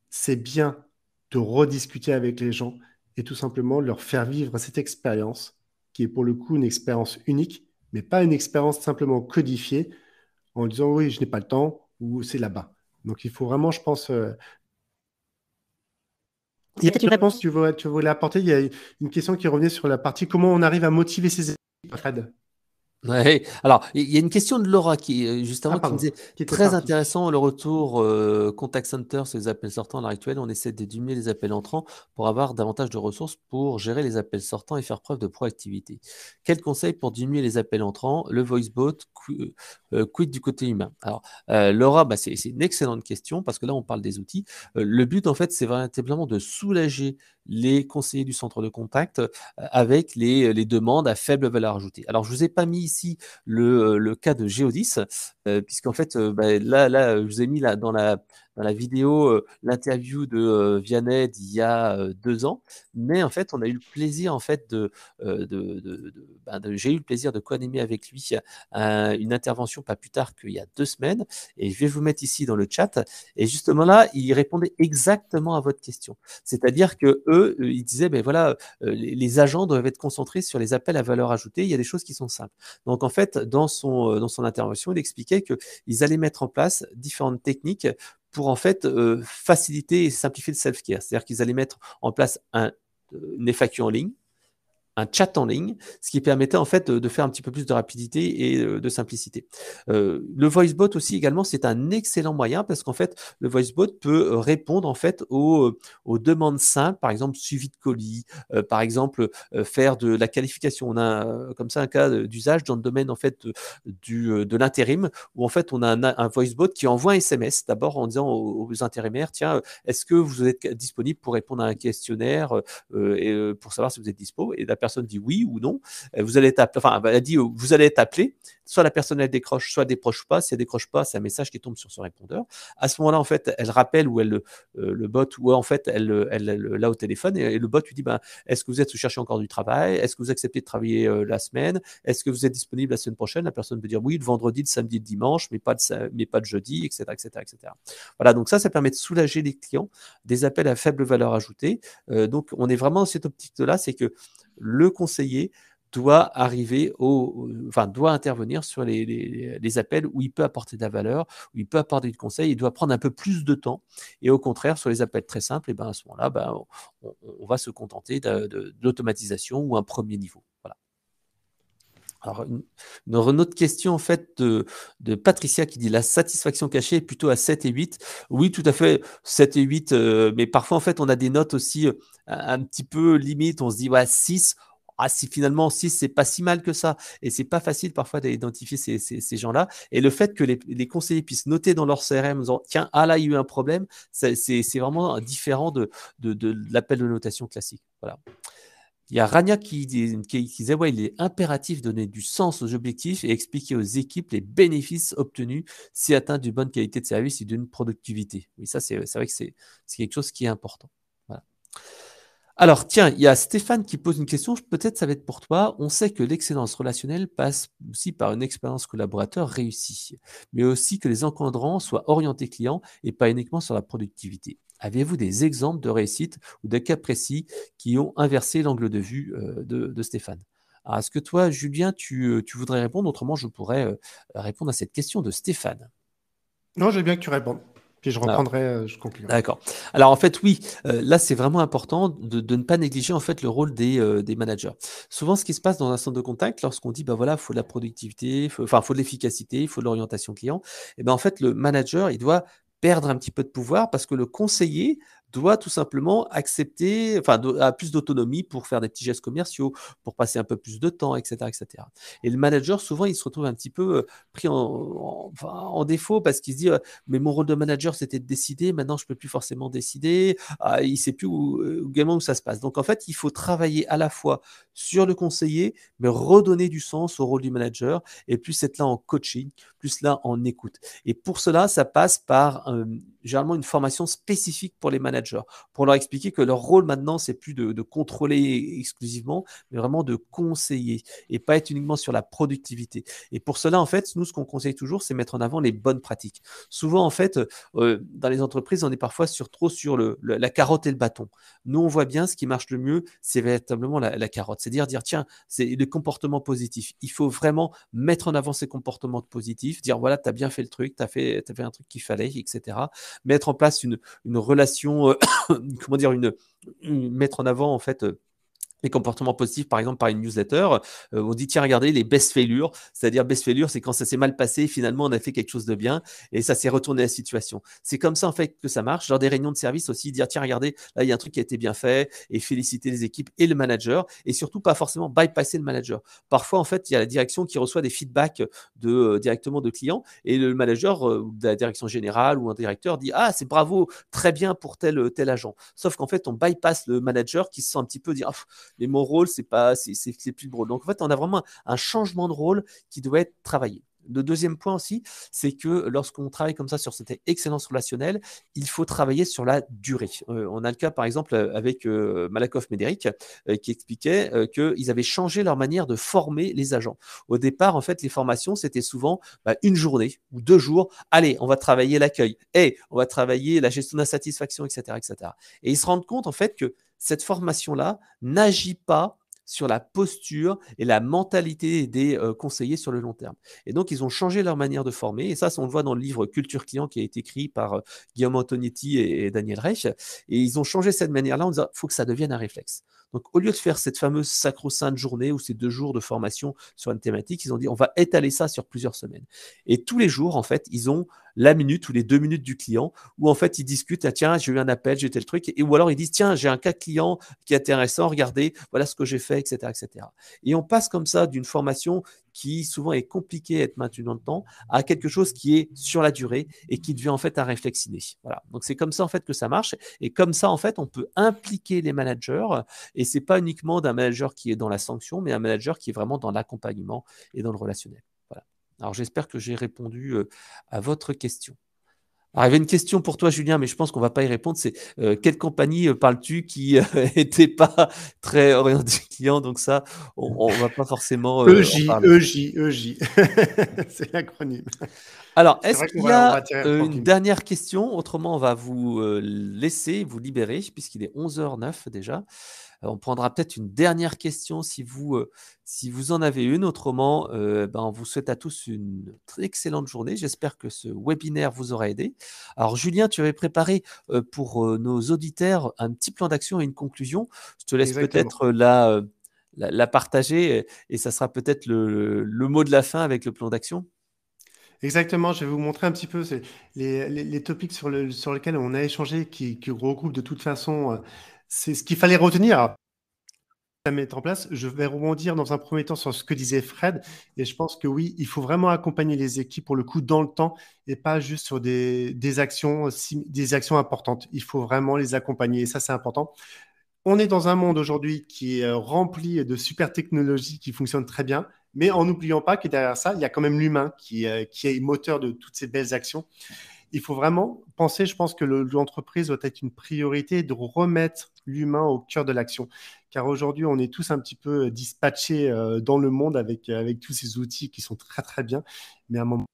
c'est bien de rediscuter avec les gens et tout simplement leur faire vivre cette expérience qui est pour le coup une expérience unique, mais pas une expérience simplement codifiée en disant oui, je n'ai pas le temps ou c'est là-bas. Donc il faut vraiment, je pense, il y a peut-être une réponse que tu voulais apporter. Il y a une question qui revenait sur la partie comment on arrive à motiver ses équipes, Fred. Ouais. Alors, il y a une question de Laura qui, Ah, justement, qui me pardon, disait qui était très parti. intéressant le retour contact center sur les appels sortants à l'heure actuelle. On essaie de diminuer les appels entrants pour avoir davantage de ressources pour gérer les appels sortants et faire preuve de proactivité. Quel conseil pour diminuer les appels entrants? Le voicebot, quid du côté humain? Alors, Laura, c'est une excellente question parce que là, on parle des outils. Le but, en fait, c'est véritablement de soulager les conseillers du centre de contact avec les demandes à faible valeur ajoutée. Alors, je ne vous ai pas mis ici le cas de Geodis, puisqu'en fait, là, je vous ai mis là, dans la vidéo l'interview de Vianney d'il y a 2 ans, mais en fait, on a eu le plaisir en fait j'ai eu le plaisir de co-animer avec lui une intervention pas plus tard qu'il y a 2 semaines, et je vais vous mettre ici dans le chat. Et justement là, il répondait exactement à votre question, c'est-à-dire que eux, ils disaient, ben voilà, les agents doivent être concentrés sur les appels à valeur ajoutée. Il y a des choses qui sont simples. Donc en fait, dans son intervention, il expliquait qu'ils allaient mettre en place différentes techniques pour en fait faciliter et simplifier le self-care. C'est-à-dire qu'ils allaient mettre en place une FAQ en ligne, un chat en ligne, ce qui permettait en fait de faire un petit peu plus de rapidité et de simplicité. Le voicebot aussi également, c'est un excellent moyen parce qu'en fait, le voicebot peut répondre en fait aux demandes simples, par exemple suivi de colis, par exemple faire de la qualification. On a comme ça un cas d'usage dans le domaine en fait de l'intérim où en fait on a un voicebot qui envoie un SMS d'abord en disant aux intérimaires, tiens, est-ce que vous êtes disponible pour répondre à un questionnaire pour savoir si vous êtes dispo? Et la personne dit oui ou non. Vous allez être appelé, enfin, elle dit vous allez être appelé. Soit la personne elle décroche, soit elle décroche pas. Si elle décroche pas, c'est un message qui tombe sur son répondeur. À ce moment-là, en fait, elle rappelle ou le bot ou en fait elle l'a au téléphone et le bot lui dit est-ce que vous cherchez encore du travail? Est-ce que vous acceptez de travailler la semaine? Est-ce que vous êtes disponible la semaine prochaine? La personne peut dire oui, le vendredi, le samedi, le dimanche, mais pas de jeudi, etc., etc., etc. Voilà, donc ça permet de soulager les clients des appels à faible valeur ajoutée. Donc on est vraiment dans cette optique-là, c'est que le conseiller doit doit intervenir sur les appels où il peut apporter de la valeur, où il peut apporter du conseil, il doit prendre un peu plus de temps. Et au contraire, sur les appels très simples, à ce moment-là, on va se contenter de l'automatisation ou un premier niveau. Voilà. Alors, une autre question en fait de Patricia qui dit la satisfaction cachée est plutôt à 7 et 8. Oui, tout à fait, 7 et 8, mais parfois en fait on a des notes aussi un petit peu limite, on se dit ouais, 6. Ah, si finalement 6, c'est pas si mal que ça. Et c'est pas facile parfois d'identifier ces gens-là. Et le fait que les conseillers puissent noter dans leur CRM en disant tiens, ah là, il y a eu un problème, c'est vraiment différent de l'appel de notation classique. Voilà. Il y a Rania qui disait ouais, il est impératif de donner du sens aux objectifs et expliquer aux équipes les bénéfices obtenus si atteindre d'une bonne qualité de service et d'une productivité. Oui, ça, c'est vrai que c'est quelque chose qui est important. Voilà. Alors, tiens, il y a Stéphane qui pose une question, peut-être ça va être pour toi. On sait que l'excellence relationnelle passe aussi par une expérience collaborateur réussie, mais aussi que les encadrants soient orientés clients et pas uniquement sur la productivité. Avez-vous des exemples de réussite ou de cas précis qui ont inversé l'angle de vue de Stéphane? Alors, est-ce que toi, Julien, tu voudrais répondre? Autrement, je pourrais répondre à cette question de Stéphane. Non, j'ai bien que tu répondes. Puis je Alors, reprendrai, je conclurai. d'accord. Alors en fait, oui, là c'est vraiment important de ne pas négliger en fait le rôle des managers. Souvent, ce qui se passe dans un centre de contact, lorsqu'on dit bah voilà, il faut de la productivité, faut de l'efficacité, il faut de l'orientation client, et ben en fait le manager il doit perdre un petit peu de pouvoir parce que le conseiller doit tout simplement accepter, enfin a plus d'autonomie pour faire des petits gestes commerciaux, pour passer un peu plus de temps, etc., etc. Et le manager souvent il se retrouve un petit peu pris enfin, en défaut parce qu'il se dit mais mon rôle de manager, c'était de décider. Maintenant, je ne peux plus forcément décider. Il ne sait plus également où ça se passe. Donc, en fait, il faut travailler à la fois sur le conseiller, mais redonner du sens au rôle du manager et plus être là en coaching, plus là en écoute. Et pour cela, ça passe par généralement une formation spécifique pour les managers, pour leur expliquer que leur rôle maintenant, c'est plus de contrôler exclusivement, mais vraiment de conseiller et pas être uniquement sur la productivité. Et pour cela, en fait, nous, ce qu'on conseille toujours, c'est mettre en avant les bonnes pratiques. Souvent, en fait, dans les entreprises, on est parfois trop sur la carotte et le bâton. Nous, on voit bien ce qui marche le mieux, c'est véritablement la carotte. C'est dire, tiens, c'est le comportement positif. Il faut vraiment mettre en avant ces comportements positifs, dire, voilà, tu as bien fait le truc, tu as fait un truc qu'il fallait, etc. Mettre en place une relation, comment dire, mettre en avant, en fait, les comportements positifs, par exemple, par une newsletter, on dit tiens, regardez les best failures, c'est-à-dire best failure, c'est quand ça s'est mal passé, finalement on a fait quelque chose de bien et ça s'est retourné la situation. C'est comme ça en fait que ça marche. Dans des réunions de service aussi, dire tiens, regardez, là il y a un truc qui a été bien fait et féliciter les équipes et le manager et surtout pas forcément bypasser le manager. Parfois en fait, il y a la direction qui reçoit des feedbacks directement de clients et le manager de la direction générale ou un directeur dit ah c'est bravo, très bien pour tel agent. Sauf qu'en fait, on bypasse le manager qui se sent un petit peu dire mais mon rôle, c'est plus drôle. Donc en fait, on a vraiment un changement de rôle qui doit être travaillé. Le deuxième point aussi, c'est que lorsqu'on travaille comme ça sur cette excellence relationnelle, il faut travailler sur la durée. On a le cas, par exemple, avec Malakoff Médéric, qui expliquait qu'ils avaient changé leur manière de former les agents. Au départ, en fait, les formations, c'était souvent une journée ou 2 jours. Allez, on va travailler l'accueil. On va travailler la gestion de la satisfaction, etc., etc. Et ils se rendent compte, en fait, que cette formation-là n'agit pas sur la posture et la mentalité des conseillers sur le long terme. Et donc, ils ont changé leur manière de former. Et ça, on le voit dans le livre Culture Client qui a été écrit par Guillaume Antonietti et Daniel Reich. Et ils ont changé cette manière-là en disant, il faut que ça devienne un réflexe. Donc, au lieu de faire cette fameuse sacro-sainte journée ou ces 2 jours de formation sur une thématique, ils ont dit, on va étaler ça sur plusieurs semaines. Et tous les jours, en fait, ils ont la minute ou les 2 minutes du client où, en fait, ils discutent, ah, tiens, j'ai eu un appel, j'ai tel truc. Ou alors, ils disent, tiens, j'ai un cas client qui est intéressant, regardez, voilà ce que j'ai fait, etc., etc. Et on passe comme ça d'une formation qui souvent est compliquée à être maintenue dans le temps à quelque chose qui est sur la durée et qui devient en fait un réflexe inné. Voilà. Donc c'est comme ça en fait que ça marche et comme ça en fait on peut impliquer les managers et c'est pas uniquement d'un manager qui est dans la sanction mais un manager qui est vraiment dans l'accompagnement et dans le relationnel. Voilà. Alors j'espère que j'ai répondu à votre question. Alors, il y avait une question pour toi, Julien, mais je pense qu'on ne va pas y répondre. C'est quelle compagnie parles-tu qui n'était pas très orientée client? Donc ça, on ne va pas forcément en EJ, parler. EJ, EJ. C'est l'acronyme. Alors, C'est est-ce vrai qu'on qu'il y va a tirer une tranquillement. dernière question? Autrement, on va vous laisser, vous libérer, puisqu'il est 11h09 déjà. On prendra peut-être une dernière question si vous en avez une. Autrement, on vous souhaite à tous une très excellente journée. J'espère que ce webinaire vous aura aidé. Alors, Julien, tu avais préparé pour nos auditeurs un petit plan d'action et une conclusion. Je te laisse Exactement. peut-être la partager et ça sera peut-être le mot de la fin avec le plan d'action. Exactement, je vais vous montrer un petit peu les topics sur lesquels on a échangé qui regroupent de toute façon, c'est ce qu'il fallait retenir à mettre en place. Je vais rebondir dans un premier temps sur ce que disait Fred et je pense que oui, il faut vraiment accompagner les équipes pour le coup dans le temps et pas juste sur des actions, des actions importantes. Il faut vraiment les accompagner et ça, c'est important. On est dans un monde aujourd'hui qui est rempli de super technologies qui fonctionnent très bien, mais en n'oubliant pas que derrière ça, il y a quand même l'humain qui est moteur de toutes ces belles actions. Il faut vraiment penser, je pense que l'entreprise doit être une priorité de remettre l'humain au cœur de l'action. Car aujourd'hui, on est tous un petit peu dispatchés dans le monde avec tous ces outils qui sont très très bien, mais à un moment,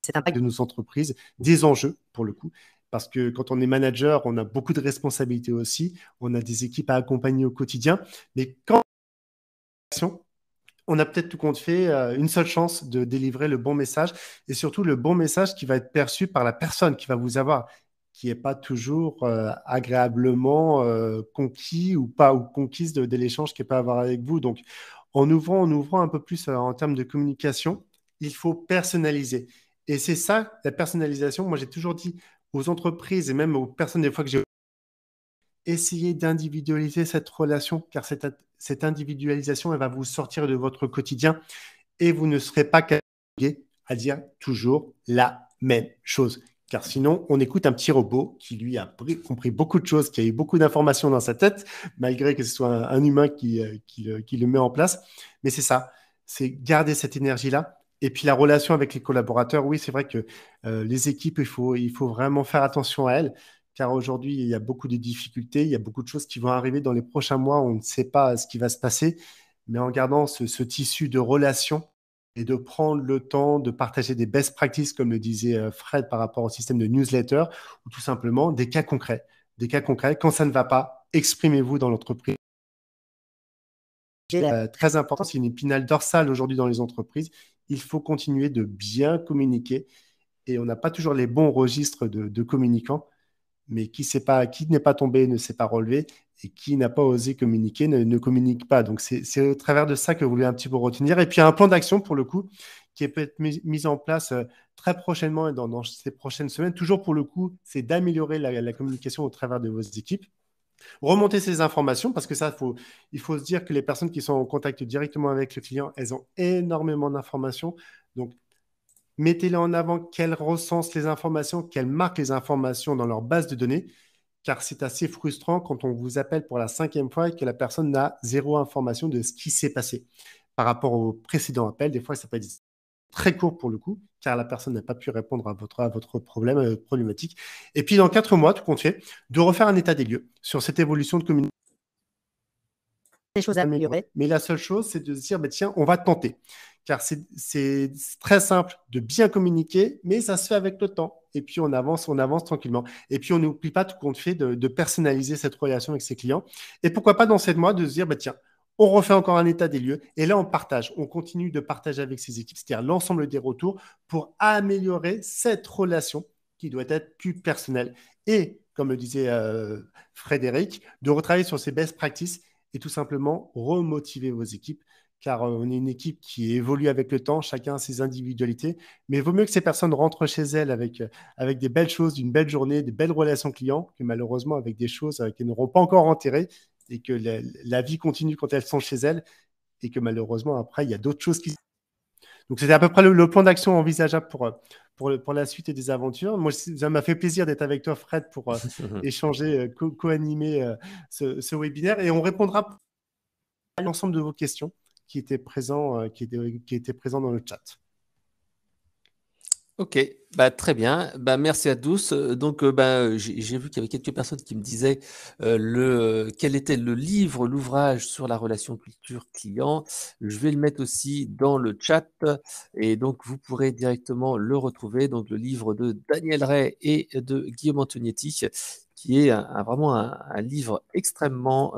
c'est impact de nos entreprises, des enjeux pour le coup. Parce que quand on est manager, on a beaucoup de responsabilités aussi, on a des équipes à accompagner au quotidien, mais quand on a peut-être tout compte fait une seule chance de délivrer le bon message et surtout le bon message qui va être perçu par la personne qui va vous avoir, qui n'est pas toujours agréablement conquis ou pas ou conquise de l'échange qu'elle peut avoir avec vous. Donc, en ouvrant un peu plus en termes de communication, il faut personnaliser. Et c'est ça, la personnalisation. Moi, j'ai toujours dit aux entreprises et même aux personnes des fois que j'ai essayez d'individualiser cette relation, car cette individualisation, elle va vous sortir de votre quotidien et vous ne serez pas capable à dire toujours la même chose. Car sinon, on écoute un petit robot qui, lui, a compris beaucoup de choses, qui a eu beaucoup d'informations dans sa tête, malgré que ce soit un humain qui le met en place. Mais c'est ça, c'est garder cette énergie-là. Et puis la relation avec les collaborateurs, oui, c'est vrai que les équipes, il faut vraiment faire attention à elles car aujourd'hui, il y a beaucoup de difficultés, il y a beaucoup de choses qui vont arriver dans les prochains mois, on ne sait pas ce qui va se passer, mais en gardant ce tissu de relations et de prendre le temps de partager des best practices, comme le disait Fred par rapport au système de newsletter, ou tout simplement des cas concrets. Des cas concrets, quand ça ne va pas, exprimez-vous dans l'entreprise. Très important, c'est une épinale dorsale aujourd'hui dans les entreprises. Il faut continuer de bien communiquer et on n'a pas toujours les bons registres de communicants mais qui n'est pas tombé ne s'est pas relevé et qui n'a pas osé communiquer ne communique pas. Donc, c'est au travers de ça que vous voulez un petit peu retenir. Et puis, un plan d'action, pour le coup, qui peut être mis en place très prochainement et dans ces prochaines semaines. Toujours pour le coup, c'est d'améliorer la communication au travers de vos équipes. Remonter ces informations, parce que ça, il faut se dire que les personnes qui sont en contact directement avec le client, elles ont énormément d'informations. Donc, mettez-les en avant, qu'elles recensent les informations, qu'elles marquent les informations dans leur base de données, car c'est assez frustrant quand on vous appelle pour la 5e fois et que la personne n'a zéro information de ce qui s'est passé par rapport au précédent appel. Des fois, ça peut être très court pour le coup, car la personne n'a pas pu répondre à votre problème, problématique. Et puis, dans 4 mois, tout compte fait, de refaire un état des lieux sur cette évolution de communication. Des choses à améliorer. Mais la seule chose, c'est de se dire, bah, tiens, on va tenter. Car c'est très simple de bien communiquer, mais ça se fait avec le temps. Et puis, on avance tranquillement. Et puis, on n'oublie pas tout compte fait de personnaliser cette relation avec ses clients. Et pourquoi pas dans 7 mois de se dire, bah, tiens, on refait encore un état des lieux. Et là, on partage. On continue de partager avec ses équipes, c'est-à-dire l'ensemble des retours pour améliorer cette relation qui doit être plus personnelle. Et, comme le disait Frédéric, de retravailler sur ses best practices et tout simplement remotiver vos équipes car on est une équipe qui évolue avec le temps, chacun a ses individualités, mais il vaut mieux que ces personnes rentrent chez elles avec des belles choses, une belle journée, des belles relations clients, que malheureusement avec des choses qu'elles n'auront pas encore enterrées et que la vie continue quand elles sont chez elles et que malheureusement après, il y a d'autres choses qui... Donc c'était à peu près le plan d'action envisageable pour la suite et des aventures. Moi, ça m'a fait plaisir d'être avec toi, Fred, pour échanger, co-animer ce webinaire et on répondra à l'ensemble de vos questions qui étaient présents, qui étaient présents dans le chat. Ok, bah, très bien. Bah, merci à tous. Donc, j'ai vu qu'il y avait quelques personnes qui me disaient quel était le livre, l'ouvrage sur la relation culture client. Je vais le mettre aussi dans le chat et donc vous pourrez directement le retrouver. Donc, le livre de Daniel Ray et de Guillaume Antonietti qui est vraiment un livre extrêmement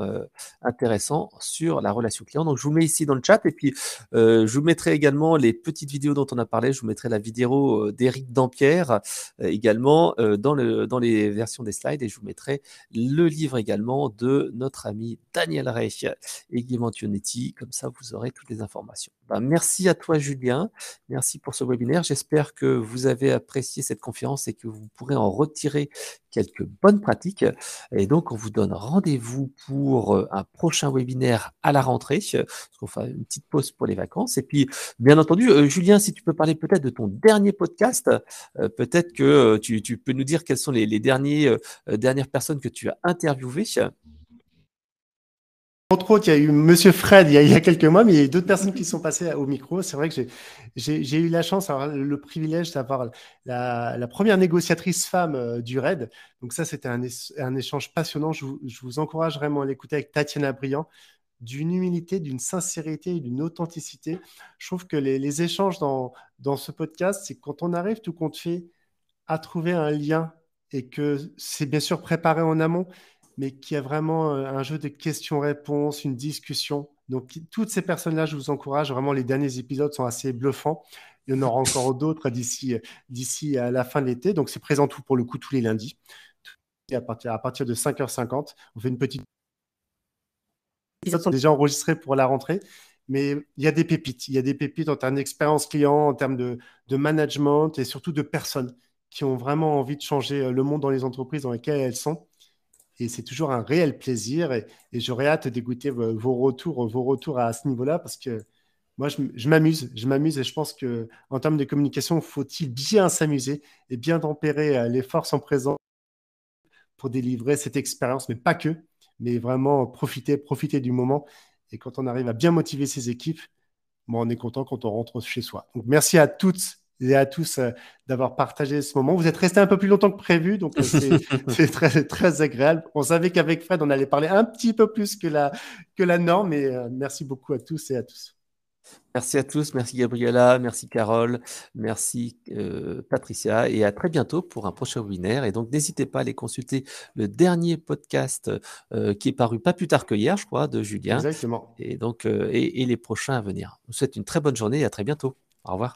intéressant sur la relation client. Donc, je vous mets ici dans le chat et puis je vous mettrai également les petites vidéos dont on a parlé. Je vous mettrai la vidéo d'Éric Dampierre également dans les versions des slides et je vous mettrai le livre également de notre ami Daniel Rey et Guillaume Antionetti. Comme ça, vous aurez toutes les informations. Merci à toi, Julien. Merci pour ce webinaire. J'espère que vous avez apprécié cette conférence et que vous pourrez en retirer quelques bonnes pratiques. Et donc, on vous donne rendez-vous pour un prochain webinaire à la rentrée, parce qu'on fera une petite pause pour les vacances. Et puis, bien entendu, Julien, si tu peux parler peut-être de ton dernier podcast, peut-être que tu peux nous dire quelles sont les dernières personnes que tu as interviewées. Entre autres, il y a eu Monsieur Fred il y a quelques mois, mais il y a eu d'autres personnes qui sont passées au micro. C'est vrai que j'ai eu la chance, avoir le privilège d'avoir la première négociatrice femme du RAID. Donc ça, c'était un échange passionnant. Je vous encourage vraiment à l'écouter avec Tatiana Briand, d'une humilité, d'une sincérité, d'une authenticité. Je trouve que les échanges dans ce podcast, c'est quand on arrive tout compte fait à trouver un lien et que c'est bien sûr préparé en amont, mais qu'il y a vraiment un jeu de questions-réponses, une discussion. Donc, toutes ces personnes-là, je vous encourage. Vraiment, les derniers épisodes sont assez bluffants. Il y en aura encore d'autres d'ici à la fin de l'été. Donc, c'est présent tout pour le coup tous les lundis. À partir de 5h50, on fait une petite. Les épisodes sont déjà enregistrés pour la rentrée, mais il y a des pépites. Il y a des pépites en termes d'expérience client, en termes de management et surtout de personnes qui ont vraiment envie de changer le monde dans les entreprises dans lesquelles elles sont. Et c'est toujours un réel plaisir. Et j'aurais hâte d'écouter vos retours à ce niveau-là parce que moi, je m'amuse et je pense qu'en termes de communication, faut-il bien s'amuser et bien tempérer les forces en présence pour délivrer cette expérience, mais pas que, mais vraiment profiter du moment. Et quand on arrive à bien motiver ses équipes, bon, on est content quand on rentre chez soi. Donc, merci à toutes et à tous d'avoir partagé ce moment. Vous êtes restés un peu plus longtemps que prévu, donc c'est très, très agréable. On savait qu'avec Fred, on allait parler un petit peu plus que la norme, mais merci beaucoup à tous et à tous. Merci à tous, merci Gabriela, merci Carole, merci Patricia et à très bientôt pour un prochain webinaire. Et donc n'hésitez pas à aller consulter le dernier podcast qui est paru pas plus tard que hier, je crois, de Julien. Exactement. Et donc et les prochains à venir. Je vous souhaite une très bonne journée et à très bientôt. Au revoir.